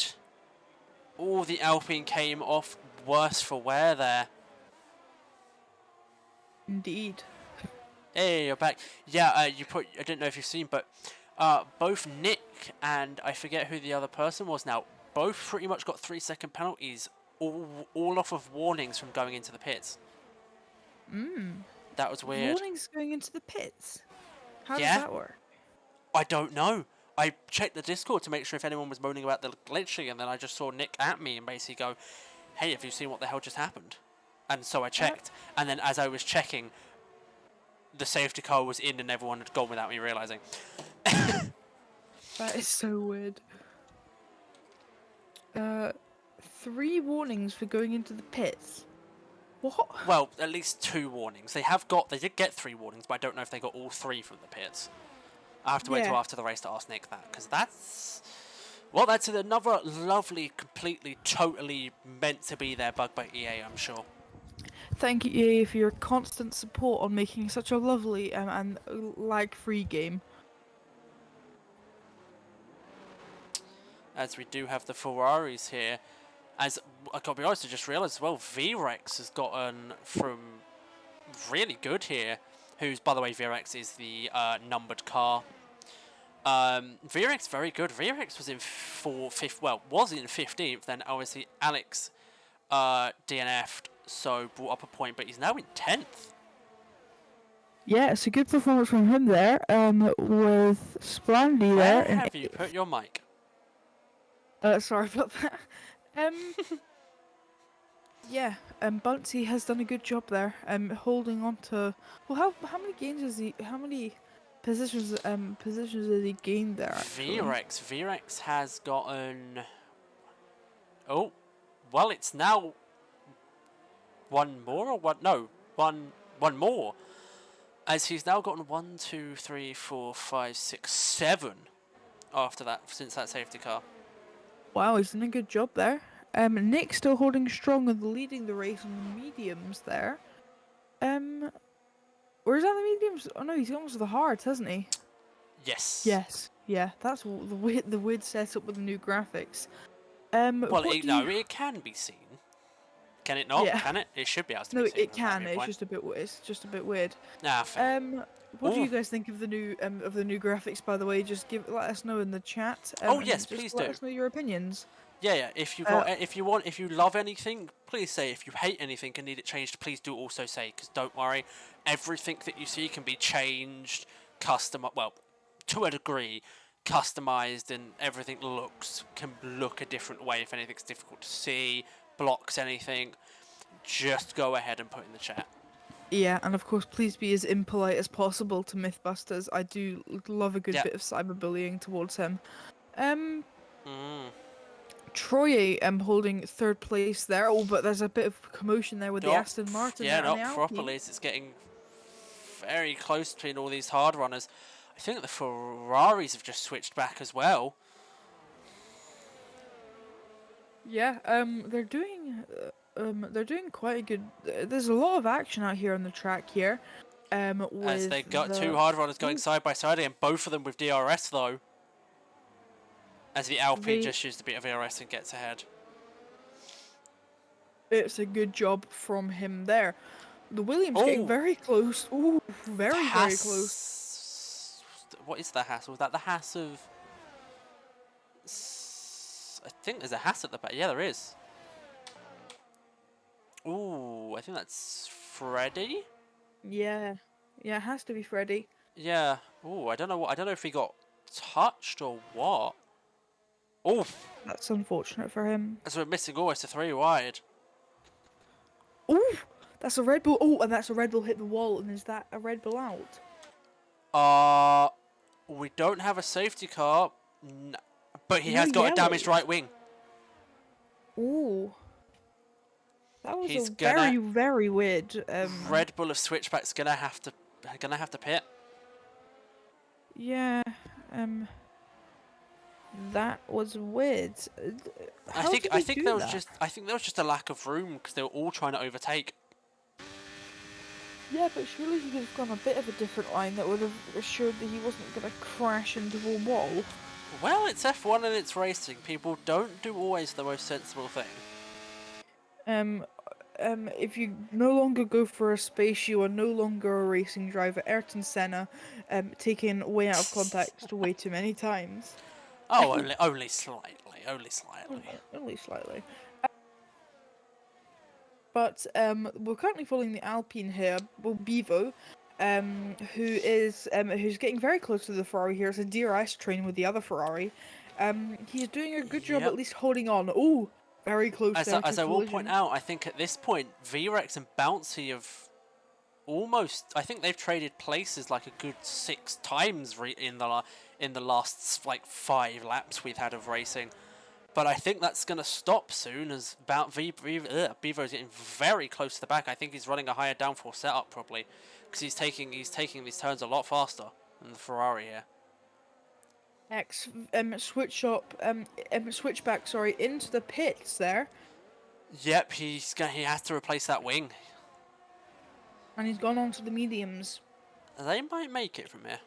Alpine came off worse for wear there. Indeed. Hey, you're back. Yeah, I didn't know if you've seen, but both Nick and I forget who the other person was now, both pretty much got 3-second penalties, all off of warnings from going into the pits. That was weird. Warnings going into the pits? How Yeah. does that work? I don't know. I checked the Discord to make sure if anyone was moaning about the glitching, and then I just saw Nick at me and basically go, hey, have you seen what the hell just happened? And so I checked, and then as I was checking, the safety car was in and everyone had gone without me realising. That is so weird. 3 warnings for going into the pits. What? Well, at least 2 warnings. They did get 3 warnings, but I don't know if they got all 3 from the pits. I have to wait till after the race to ask Nick that, because that's another lovely, completely, totally meant to be there bug by EA, I'm sure. Thank you, EA, for your constant support on making such a lovely and lag-free game. As we do have the Ferraris here. As I gotta be honest, I just realised as well, VREX has gotten from really good here. Who's, by the way, VREX is the numbered car. VREX very good. VREX was in 15th. Then obviously Alex DNF'd, so brought up a point, but he's now in 10th. Yeah, it's a good performance from him there. With Splandy Where there. have you put your mic? Sorry about that. Yeah, Bouncy has done a good job there. Holding on to, well, how many gains is he? How many positions has he gained there? Actually? VREX has gotten. Oh, well, it's now one more or what? No, one more. As he's now gotten 1, 2, 3, 4, 5, 6, 7 after that, since that safety car. Wow, he's done a good job there. Nick still holding strong and leading the race on the mediums there. Or is that the mediums? Oh no, he's gone to the hards, hasn't he? Yes. Yes. Yeah, that's the weird setup with the new graphics. Well, it can be seen. Can it not? Yeah. Can it? It should be able to No, be seen. it can. It's just a bit weird. Nah, fair. What do Ooh. you guys think of the new graphics? By the way, just let us know in the chat. Yes, just please let do. us know your opinions. Yeah. If you love anything, please say. If you hate anything and need it changed, please do also say. Because don't worry, everything that you see can be changed, to a degree, customized, and everything can look a different way. If anything's difficult to see, blocks anything, just go ahead and put in the chat. Yeah, and of course, please be as impolite as possible to Mythbusters. I do love a good bit of cyberbullying towards him. Troye holding 3rd place there. Oh, but there's a bit of commotion there with the Aston Martin. Yeah, and the not Alpine. properly. It's getting very close between all these hard runners. I think the Ferraris have just switched back as well. Yeah, they're doing quite a good. There's a lot of action out here on the track here. As they got 2 hard runners going side by side again, both of them with DRS though. As the Alpine just used a bit of DRS and gets ahead. It's a good job from him there. The Williams getting very close. Ooh, very close. What is the Haas? Was that the Haas of? I think there's a Haas at the back. Yeah, there is. Ooh, I think that's Freddy. Yeah. Yeah, it has to be Freddy. Yeah. Ooh, I don't know what. I don't know if he got touched or what. Ooh, That's unfortunate for him. so we're missing almost a 3 wide. Ooh, that's a Red Bull. Oh, and that's a Red Bull hit the wall. And is that a Red Bull out? We don't have a safety car, but he No has got a damaged yellows. right wing. Ooh. That was He's a gonna very, very weird. Red Bull of switchback's gonna have to pit. Yeah. That was weird. How did I they think do there was that? just a lack of room because they were all trying to overtake. Yeah, but surely he could have gone a bit of a different line that would have assured that he wasn't going to crash into a wall. Well, it's F1 and it's racing. People don't do always the most sensible thing. If you no longer go for a space, you are no longer a racing driver. Ayrton Senna, taken way out of context way too many times. Oh, only slightly, only slightly. Only slightly. But we're currently following the Alpine here, well, Bevo, who's getting very close to the Ferrari here. It's a DRS train with the other Ferrari. He's doing a good job Yep. at least holding on. Oh, very close there As to I will point collision. out, I think at this point, VREX and Bouncy have almost. I think they've traded places like a good 6 times in the last like 5 laps we've had of racing. But I think that's going to stop soon as Bevo's getting very close to the back. I think he's running a higher downforce setup probably because he's taking these turns a lot faster than the Ferrari here. Switchback, sorry, into the pits there, Yep, he has to replace that wing. and he's gone on to the mediums. They might make it from here.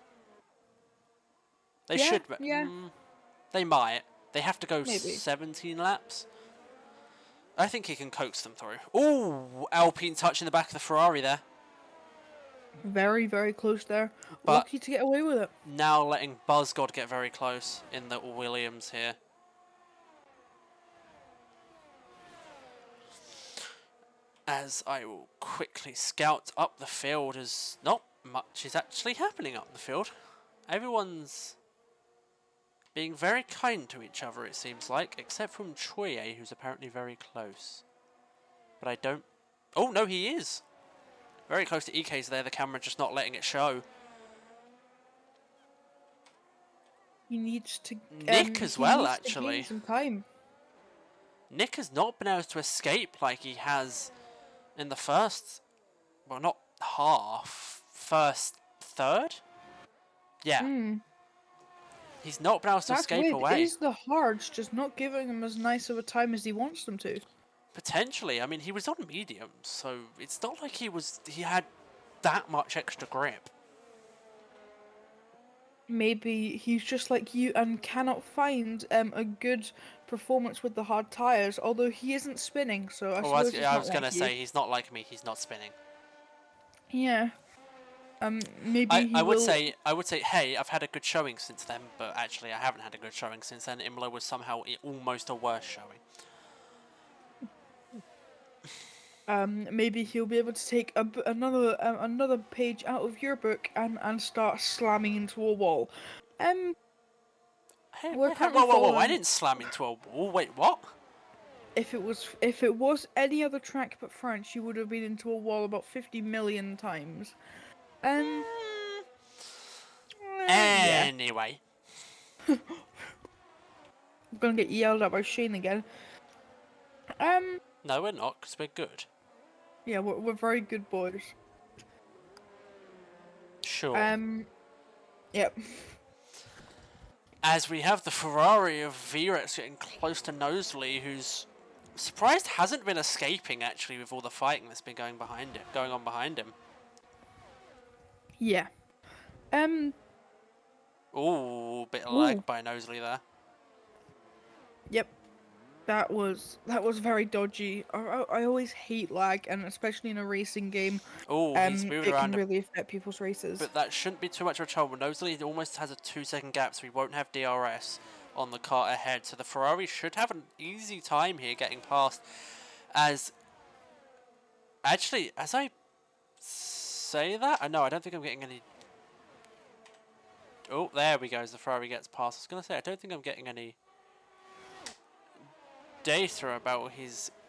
They Yeah, should. yeah. They might. They have to go Maybe. 17 laps. I think he can coax them through. Ooh, Alpine touching the back of the Ferrari there. Very, very close there. But Lucky to get away with it. now letting Buzzgod get very close in the Williams here. As I will quickly scout up the field as not much is actually happening up the field. Everyone's being very kind to each other, it seems like, except from Choye, who's apparently very close. But I don't... Oh, no, he is! Very close to EK's there, the camera just not letting it show. He needs to... Nick as well, needs to actually. gain some time. Nick has not been able to escape like he has in the first... Well, not half. First third? Yeah. He's not been able to That's escape weird. away. Is the hards just not giving him as nice of a time as he wants them to? Potentially. I mean, he was on medium, so it's not like he had that much extra grip. Maybe he's just like you and cannot find a good performance with the hard tires. Although he isn't spinning, so I suppose he's I not was going to like say, he's not like me, he's not spinning. you. Yeah. Maybe he I would will. say, hey, I've had a good showing since then, but actually I haven't had a good showing since then. Imola was somehow almost a worse showing. Maybe he'll be able to take another page out of your book and start slamming into a wall. Hey, We're whoa, currently whoa, whoa! I following- didn't slam into a wall. Wait, what? If it was any other track but France, you would have been into a wall about 50 million times. Yeah. Anyway, I'm gonna get yelled at by Shane again. no, we're not, because we're good. Yeah, we're very good boys. Sure. Yep. As we have the Ferrari of VREX getting close to Knowsley, who's surprised hasn't been escaping actually with all the fighting that's been going on behind him. Yeah. Ooh, bit of Ooh. lag by Knowsley there. Yep. That was very dodgy. I always hate lag, and especially in a racing game, Oh, he's moving it can around, really affect people's races. but that shouldn't be too much of a trouble. Notably, it almost has a 2-second gap, so we won't have DRS on the car ahead. So the Ferrari should have an easy time here getting past. As actually, as I say that, I know I don't think I'm getting any. Oh, there we go. As the Ferrari gets past, I was gonna say I don't think I'm getting any data about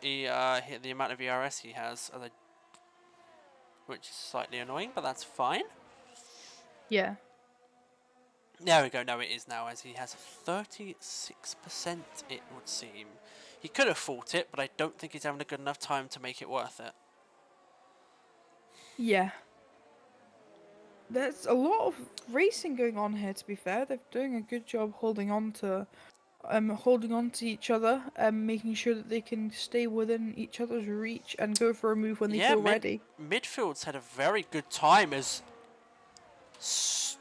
the amount of ERS he has, which is slightly annoying, but that's fine. Yeah. There we go. No, it is now, as he has 36%, it would seem. He could have fought it, but I don't think he's having a good enough time to make it worth it. Yeah. There's a lot of racing going on here, to be fair. They're doing a good job holding on to each other, making sure that they can stay within each other's reach and go for a move when they Yeah, feel ready. midfield's had a very good time as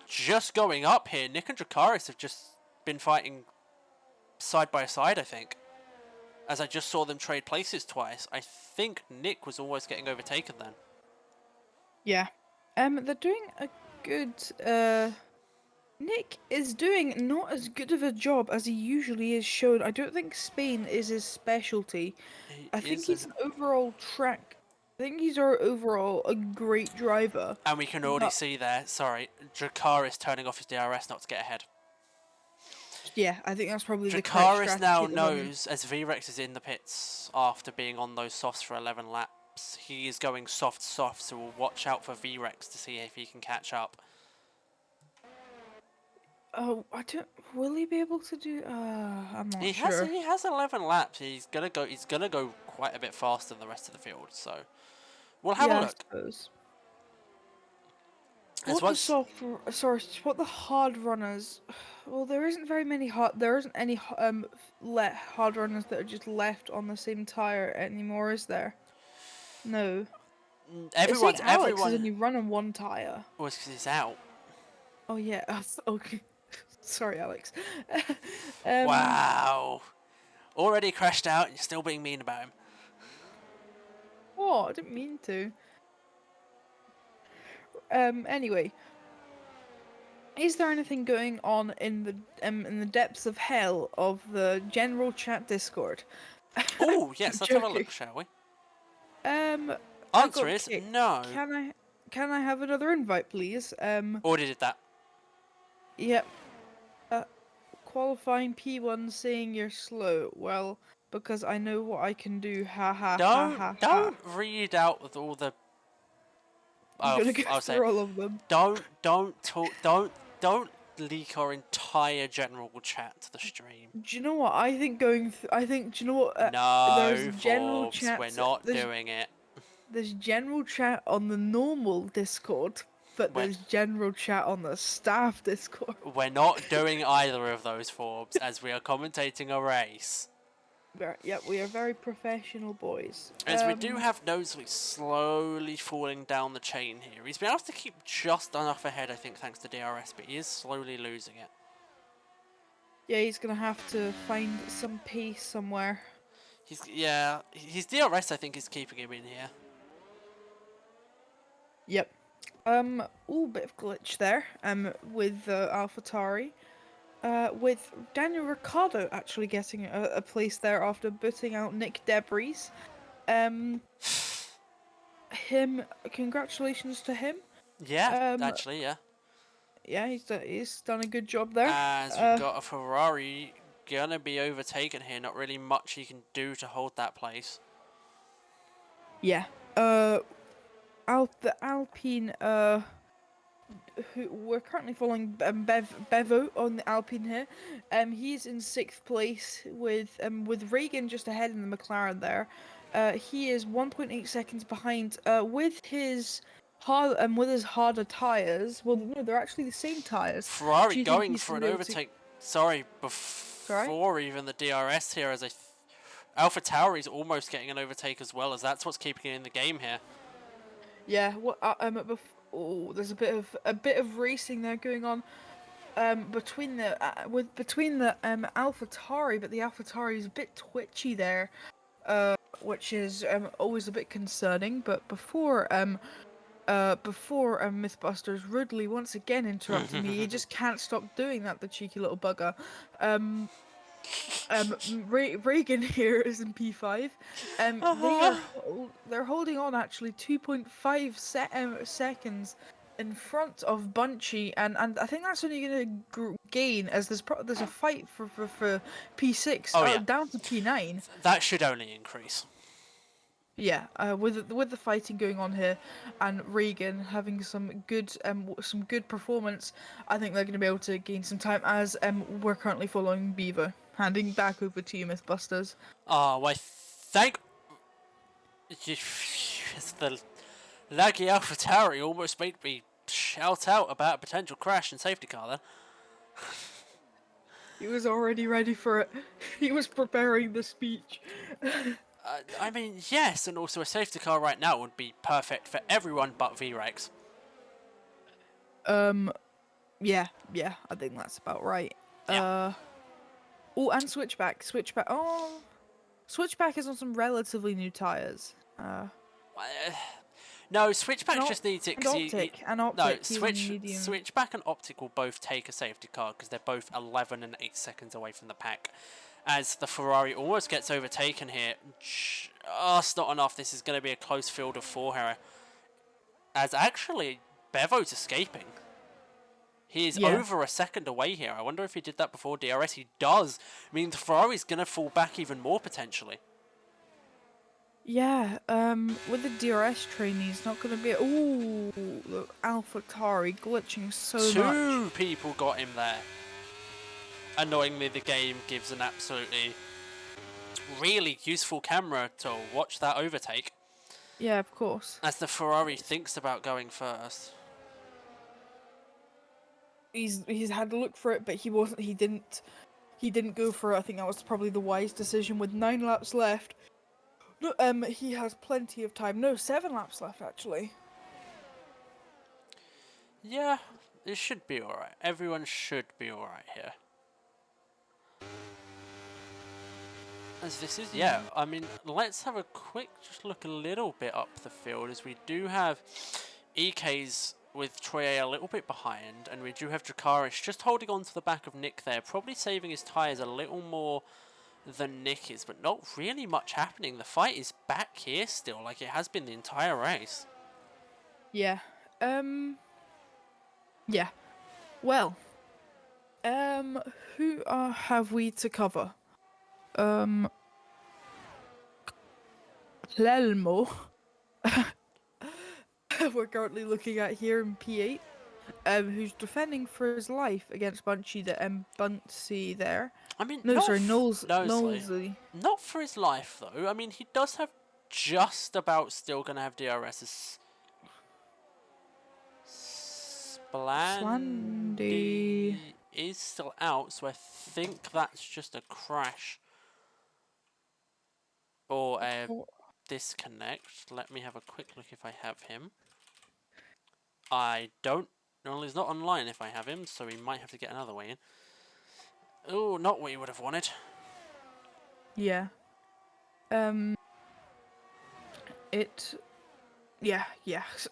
just going up here. Nick and Dracarys have just been fighting side by side, I think. As I just saw them trade places twice. I think Nick was almost getting overtaken then. Yeah. They're doing a good Nick is doing not as good of a job as he usually is shown. I don't think Spain is his specialty. He I think he's isn't. an overall track. I think he's our overall a great driver. And we can already But see there, sorry, Dracarys turning off his DRS not to get ahead. yeah, I think that's probably the correct Dracarys strategy now at the moment. knows, as VREX is in the pits after being on those softs for 11 laps, he is going soft, so we'll watch out for VREX to see if he can catch up. Oh, I don't. Will he be able to do? I'm not He sure. has 11 laps. He's gonna go quite a bit faster than the rest of the field. So we'll have a Yeah, I look. suppose. As What the once, what the hard runners? Well, there isn't very many hard. There isn't any hard runners that are just left on the same tire anymore, is there? No. It's saying Alex is everyone only running one tire. is out. Oh yeah. Okay. Sorry, Alex. um. Wow, already crashed out. And you're still being mean about him. Oh, I didn't mean to. Anyway, is there anything going on in the depths of hell of the general chat Discord? Oh I'm yes, let's have a joking. look, shall we? I Answer got is kicked. no. Can I have another invite, please? Already did that. Yep. Qualifying P1 saying you're slow. Well, because I know what I can do. Ha ha ha ha ha. Don't read out with all the. I'm gonna go I'll say through all of them. don't talk. Don't leak our entire general chat to the stream. Do you know what? I think I think. Do you know what? No, There's general Forbes, chat. we're not doing it. There's general chat on the normal Discord, but We're, there's general chat on the staff Discord. we're not doing either of those, Forbes, as we are commentating a race. Yep, we are very professional boys. As we do have Nosely slowly falling down the chain here. He's been able to keep just enough ahead, I think, thanks to DRS, but he is slowly losing it. Yeah, he's gonna have to find some pace somewhere. His DRS I think is keeping him in here. Yep. Ooh, bit of glitch there. With AlphaTauri. With Daniel Ricciardo actually getting a place there after booting out Nick Debris. Congratulations to him. Yeah, actually, yeah. Yeah, he's done a good job there. As we've got a Ferrari gonna be overtaken here, not really much he can do to hold that place. Yeah. The Alpine. Who we're currently following Bevo on the Alpine here. He's in 6th place with Reagan just ahead in the McLaren there. He is 1.8 seconds behind. With his harder tires. Well, no, they're actually the same tires. Ferrari Do you think going he's for an gonna be able to- overtake. Sorry, before even the DRS here, as Alpha Tauri is almost getting an overtake as well, as that's what's keeping it in the game here. Yeah. What? Oh, there's a bit of racing there going on. between the AlphaTauri, but the AlphaTauri is a bit twitchy there, which is always a bit concerning. But before Mythbusters rudely once again interrupted me, he just can't stop doing that, the cheeky little bugger. Reagan here is in P5. They're holding on actually 2.5 seconds in front of Bunchy, and I think that's only going to gain as there's a fight for P6 Oh, yeah. down to P9. That should only increase. Yeah, with the fighting going on here, and Regan having some good performance, I think they're going to be able to gain some time as we're currently following Beaver. Handing back over to you, Mythbusters. Why, thank... The laggy AlphaTauri almost made me shout out about a potential crash and safety car then. He was already ready for it. He was preparing the speech. I mean, yes, and also a safety car right now would be perfect for everyone but VREX. Yeah, I think that's about right. Yeah. Oh, and Switchback. Switchback is on some relatively new tires. No, Switchback And just needs it and because Optic, no, he's on medium. Switchback and Optic will both take a safety car because they're both 11 and 8 seconds away from the pack. As the Ferrari almost gets overtaken here, just not enough. This is going to be a close field of 4 here. As actually, Bevo's escaping. He is over a second away here. I wonder if he did that before DRS. He does. I mean, the Ferrari's going to fall back even more potentially. Yeah, with the DRS train, he's not going to be... Ooh, the AlphaTauri glitching so much. 2 people got him there. Annoyingly, the game gives an absolutely really useful camera to watch that overtake. Yeah, of course. As the Ferrari thinks about going first. He's had to look for it, but he didn't go for it. I think that was probably the wise decision with 9 laps left. No, he has plenty of time. No, 7 laps left actually. Yeah, it should be alright. Everyone should be alright here. As this is, yeah, I mean, let's have a quick just look a little bit up the field, as we do have EK's with Troye a little bit behind, and we do have Dracarys just holding on to the back of Nick there, probably saving his tyres a little more than Nick is, but not really much happening. The fight is back here still, like it has been the entire race. Yeah. Yeah. Well. Who have we to cover? Clelmo. We're currently looking at here in P8. Who's defending for his life against Bunchy Bunchy there. I mean, Knowsley. Not for his life though. I mean, he does have just about still gonna have DRS. Splandy is still out, so I think that's just a crash or a disconnect. Let me have a quick look if I have him. I don't. No, he's not online if I have him, so we might have to get another way in. Oh, not what you would have wanted. Yeah. Yeah.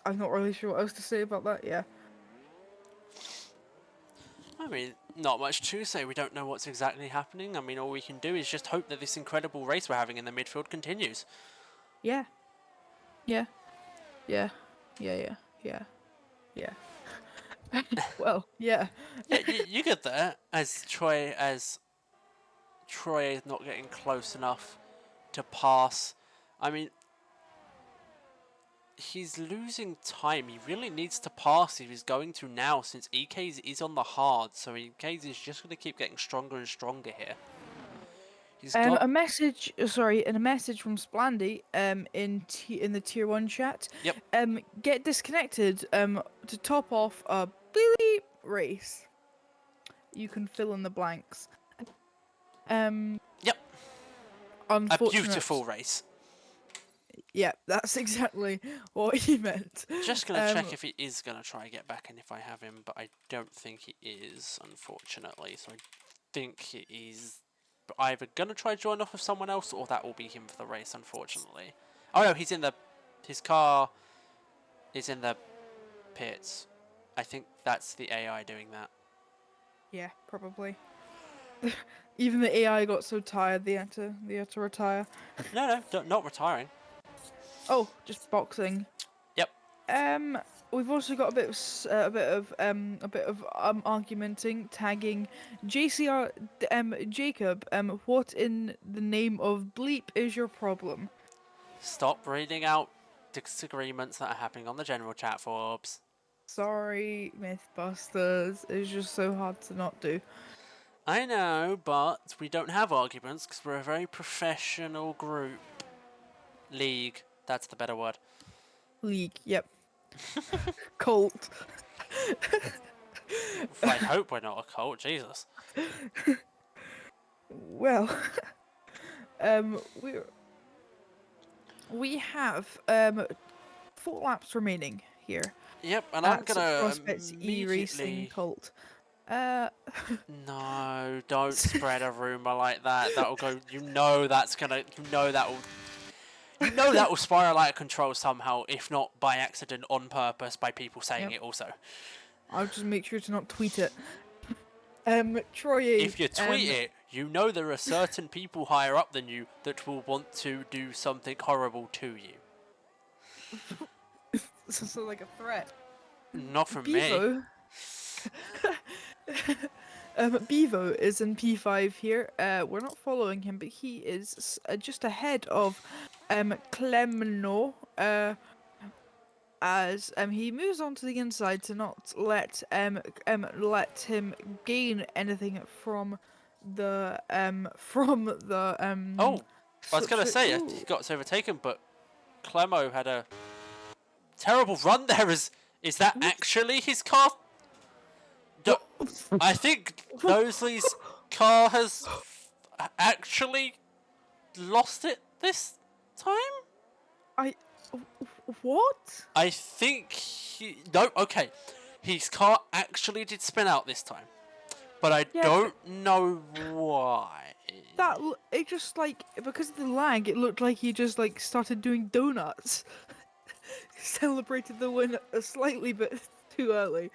I'm not really sure what else to say about that. Yeah. I mean, not much to say. We don't know what's exactly happening. I mean, all we can do is just hope that this incredible race we're having in the midfield continues. Yeah. Yeah. Yeah. Yeah. Well, yeah. You get there as Troy is not getting close enough to pass. I mean, he's losing time. He really needs to pass if he's going to now, since EK's is on the hard, so EK's is just going to keep getting stronger and stronger here. He's got a message from Splandy in the tier 1 chat. Yep. Get disconnected to top off a bleep race. You can fill in the blanks. Yep. A beautiful race. Yeah, that's exactly what he meant. Just gonna check if he is gonna try get back and if I have him, but I don't think he is, unfortunately. So I think he is either gonna try join off with someone else or that will be him for the race, unfortunately. Oh no, his car is in the pits. I think that's the AI doing that. Yeah, probably. Even the AI got so tired they had to retire. No, not retiring. Oh, just boxing. Yep. Um, we've also got a bit of argumenting, tagging JCR Jacob. What in the name of bleep is your problem? Stop reading out disagreements that are happening on the general chat forums. Sorry, Mythbusters. It's just so hard to not do. I know, but we don't have arguments because we're a very professional group. League. That's the better word. League, yep. Cult. I hope we're not a cult. Jesus. Well, we have 4 laps remaining here Yep, and I'm at gonna Prospects eRacing immediately. Cult. Uh, No, don't spread a rumor like that. That'll go. You know that's gonna. You know that will. You know that will spiral out of control somehow, if not by accident, on purpose, by people saying Yep. it. Also, I'll just make sure to not tweet it. Troy, if you tweet it, you know there are certain people higher up than you that will want to do something horrible to you. so like a threat. Not from me. Bevo. Bevo is in P5 here. We're not following him, but he is just ahead of Clemno. As he moves on to the inside to not let him gain anything from the Oh, I was gonna such a say ooh. he got overtaken, but Clemo had a terrible run there. Is that actually his car? I think Nosley's car has actually lost it this time. I what? I think no. Okay, his car actually did spin out this time, but I Yeah, don't know why. it just like because of the lag, it looked like he just like started doing donuts. Celebrated the win a slightly bit too early.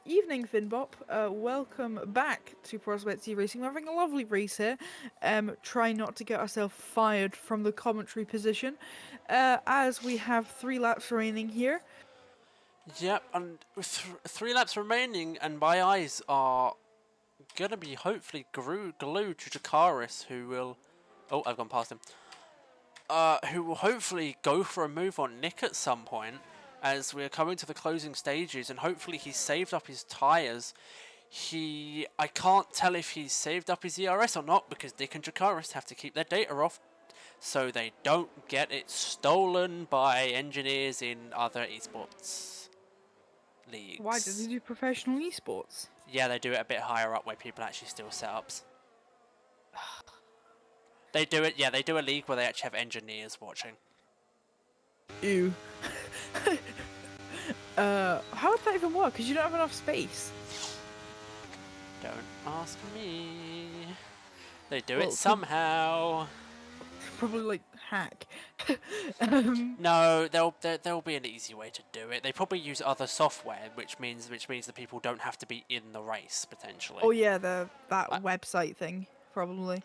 Evening Finbop, welcome back to Prospect Racing. We're having a lovely race here. Try not to get ourselves fired from the commentary position. As we have 3 laps remaining here. Yep, and with 3 laps remaining, and my eyes are gonna be hopefully glued to Jakaris, who will. Oh, I've gone past him. Who will hopefully go for a move on Nick at some point, as we're coming to the closing stages, and hopefully he's saved up his tyres. I can't tell if he's saved up his ERS or not, because Nick and Jakaris have to keep their data off, so they don't get it stolen by engineers in other esports leagues. Why did they do professional esports? Yeah, they do it a bit higher up where people actually steal setups. They do it, yeah, they do a league where they actually have engineers watching. Ew. How would that even work? Because you don't have enough space. Don't ask me. They do Well, it somehow. Probably like hack. No, there'll be an easy way to do it. They probably use other software, which means the people don't have to be in the race potentially. Oh yeah, that website thing probably.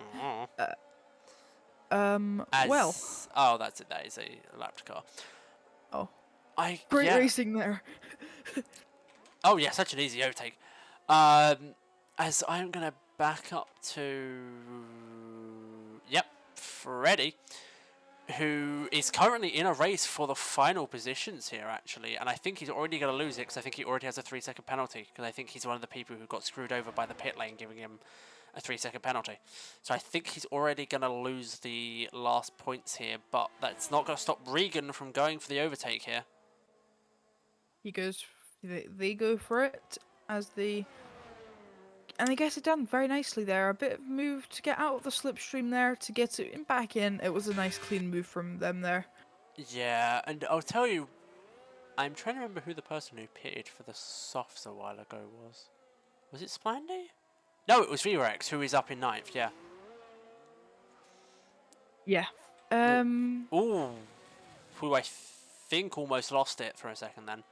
Well. Oh, that's it. That is a lapped car. Oh. Great Yeah. racing there. Oh yeah, such an easy overtake. As I'm gonna back up to, yep, Freddy, who is currently in a race for the final positions here actually, and I think he's already gonna lose it because I think he already has a 3-second penalty, because I think he's one of the people who got screwed over by the pit lane giving him a 3-second penalty. So I think he's already gonna lose the last points here, but that's not gonna stop Regan from going for the overtake here. He goes. They go for it as they. And they get it done very nicely there. A bit of move to get out of the slipstream there to get it back in. It was a nice clean move from them there. Yeah, and I'll tell you, I'm trying to remember who the person who pitted for the softs a while ago was. Was it Splandy? No, it was VREX, who is up in ninth, yeah. Yeah. Ooh, who I think almost lost it for a second then.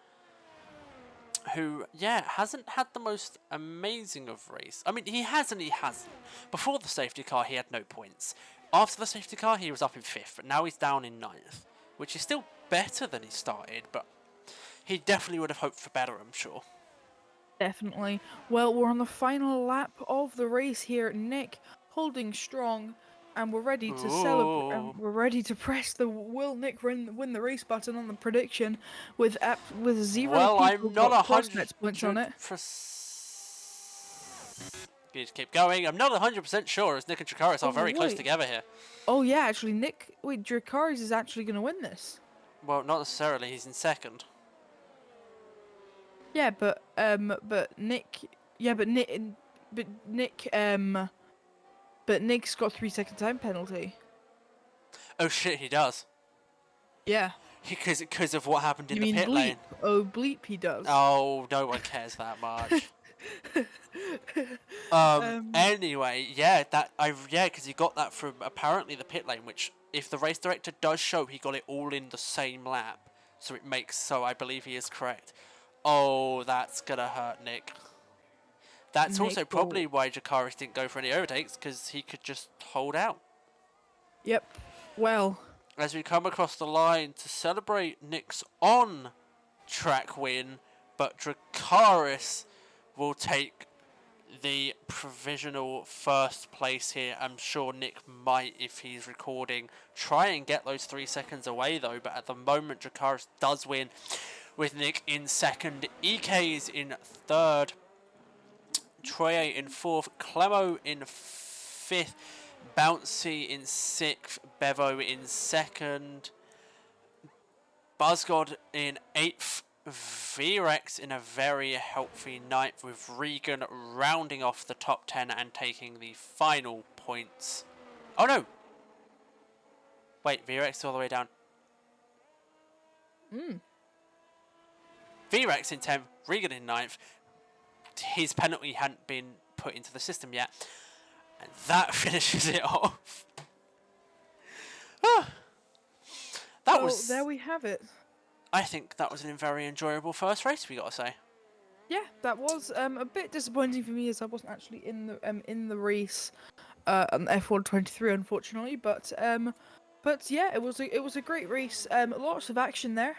Who, yeah, hasn't had the most amazing of race. I mean, he has and he hasn't. Before the safety car, he had no points. After the safety car, he was up in 5th, but now he's down in ninth, which is still better than he started, but he definitely would have hoped for better, I'm sure. Definitely. Well, we're on the final lap of the race here, Nick, holding strong, and we're ready to celebrate. Ooh. We're ready to press the "Will Nick win the race" button on the prediction, with zero Well, people I'm not got prospects points on it. 100%. You just keep going. I'm not 100% sure, as Nick and Chikaris Oh are very close wait. together here. Oh yeah, actually, Nick. Wait, Dracarys is actually going to win this. Well, not necessarily. He's in second. Yeah, but Nick. Yeah, but Nick. But Nick. But Nick's got 3 second time penalty. Oh shit, he does. Yeah. Because of what happened in You the mean pit bleep? lane. Oh, bleep, he does. Oh, no one cares that much. Um, Anyway, yeah, because he got that from apparently the pit lane, which if the race director does show, he got it all in the same lap, so I believe he is correct. Oh, that's gonna hurt Nick. That's Nick also probably why Jakaris didn't go for any overtakes, because he could just hold out. Yep. Well. As we come across the line to celebrate Nick's on-track win, but Dracaris will take the provisional first place here. I'm sure Nick might, if he's recording, try and get those 3 seconds away though, but at the moment Dracaris does win with Nick in second. EK is in third, Troye in fourth, Clemo in fifth, Bouncy in sixth, Bevo in second, Buzzgod in eighth, VREX in a very healthy ninth, with Regan rounding off the top 10 and taking the final points. Oh no! Wait, VREX all the way down. VREX in 10th, Regan in 9th. His penalty hadn't been put into the system yet. And that finishes it off. Well, there we have it. I think that was a very enjoyable first race, we gotta say. Yeah, that was a bit disappointing for me, as I wasn't actually in the race on F1 23, unfortunately. But yeah, it was a great race. Lots of action there.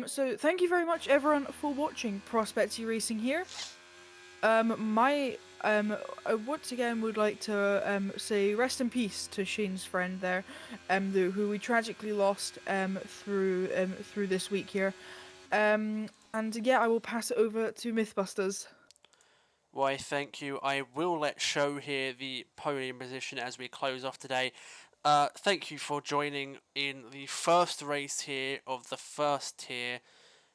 So thank you very much, everyone, for watching Prospect eRacing here. I once again would like to say rest in peace to Shane's friend there, who we tragically lost through this week here. And yeah, I will pass it over to Mythbusters. Why, thank you. I will let Show here the podium position as we close off today. Thank you for joining in the first race here of the first tier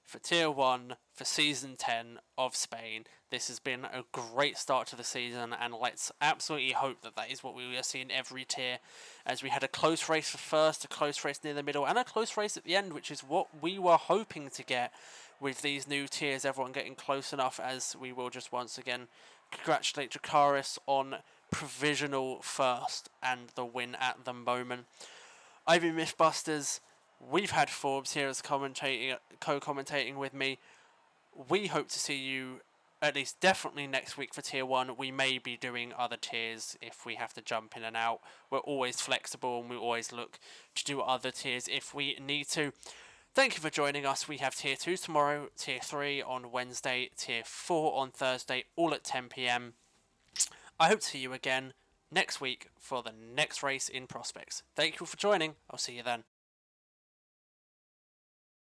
for Tier 1 for Season 10 of Spain. This has been a great start to the season, and let's absolutely hope that that is what we will see in every tier, as we had a close race for first, a close race near the middle, and a close race at the end, which is what we were hoping to get with these new tiers, everyone getting close enough. As we will just once again congratulate Dracaris on provisional first and the win at the moment. I've been Mythbusters. We've had Forbes here as co-commentating with me. We hope to see you at least definitely next week for Tier 1. We may be doing other tiers if we have to jump in and out. We're always flexible and we always look to do other tiers if we need to. Thank you for joining us. We have Tier 2 tomorrow, Tier 3 on Wednesday, Tier 4 on Thursday, all at 10 PM. I hope to see you again next week for the next race in Prospects. Thank you for joining. I'll see you then.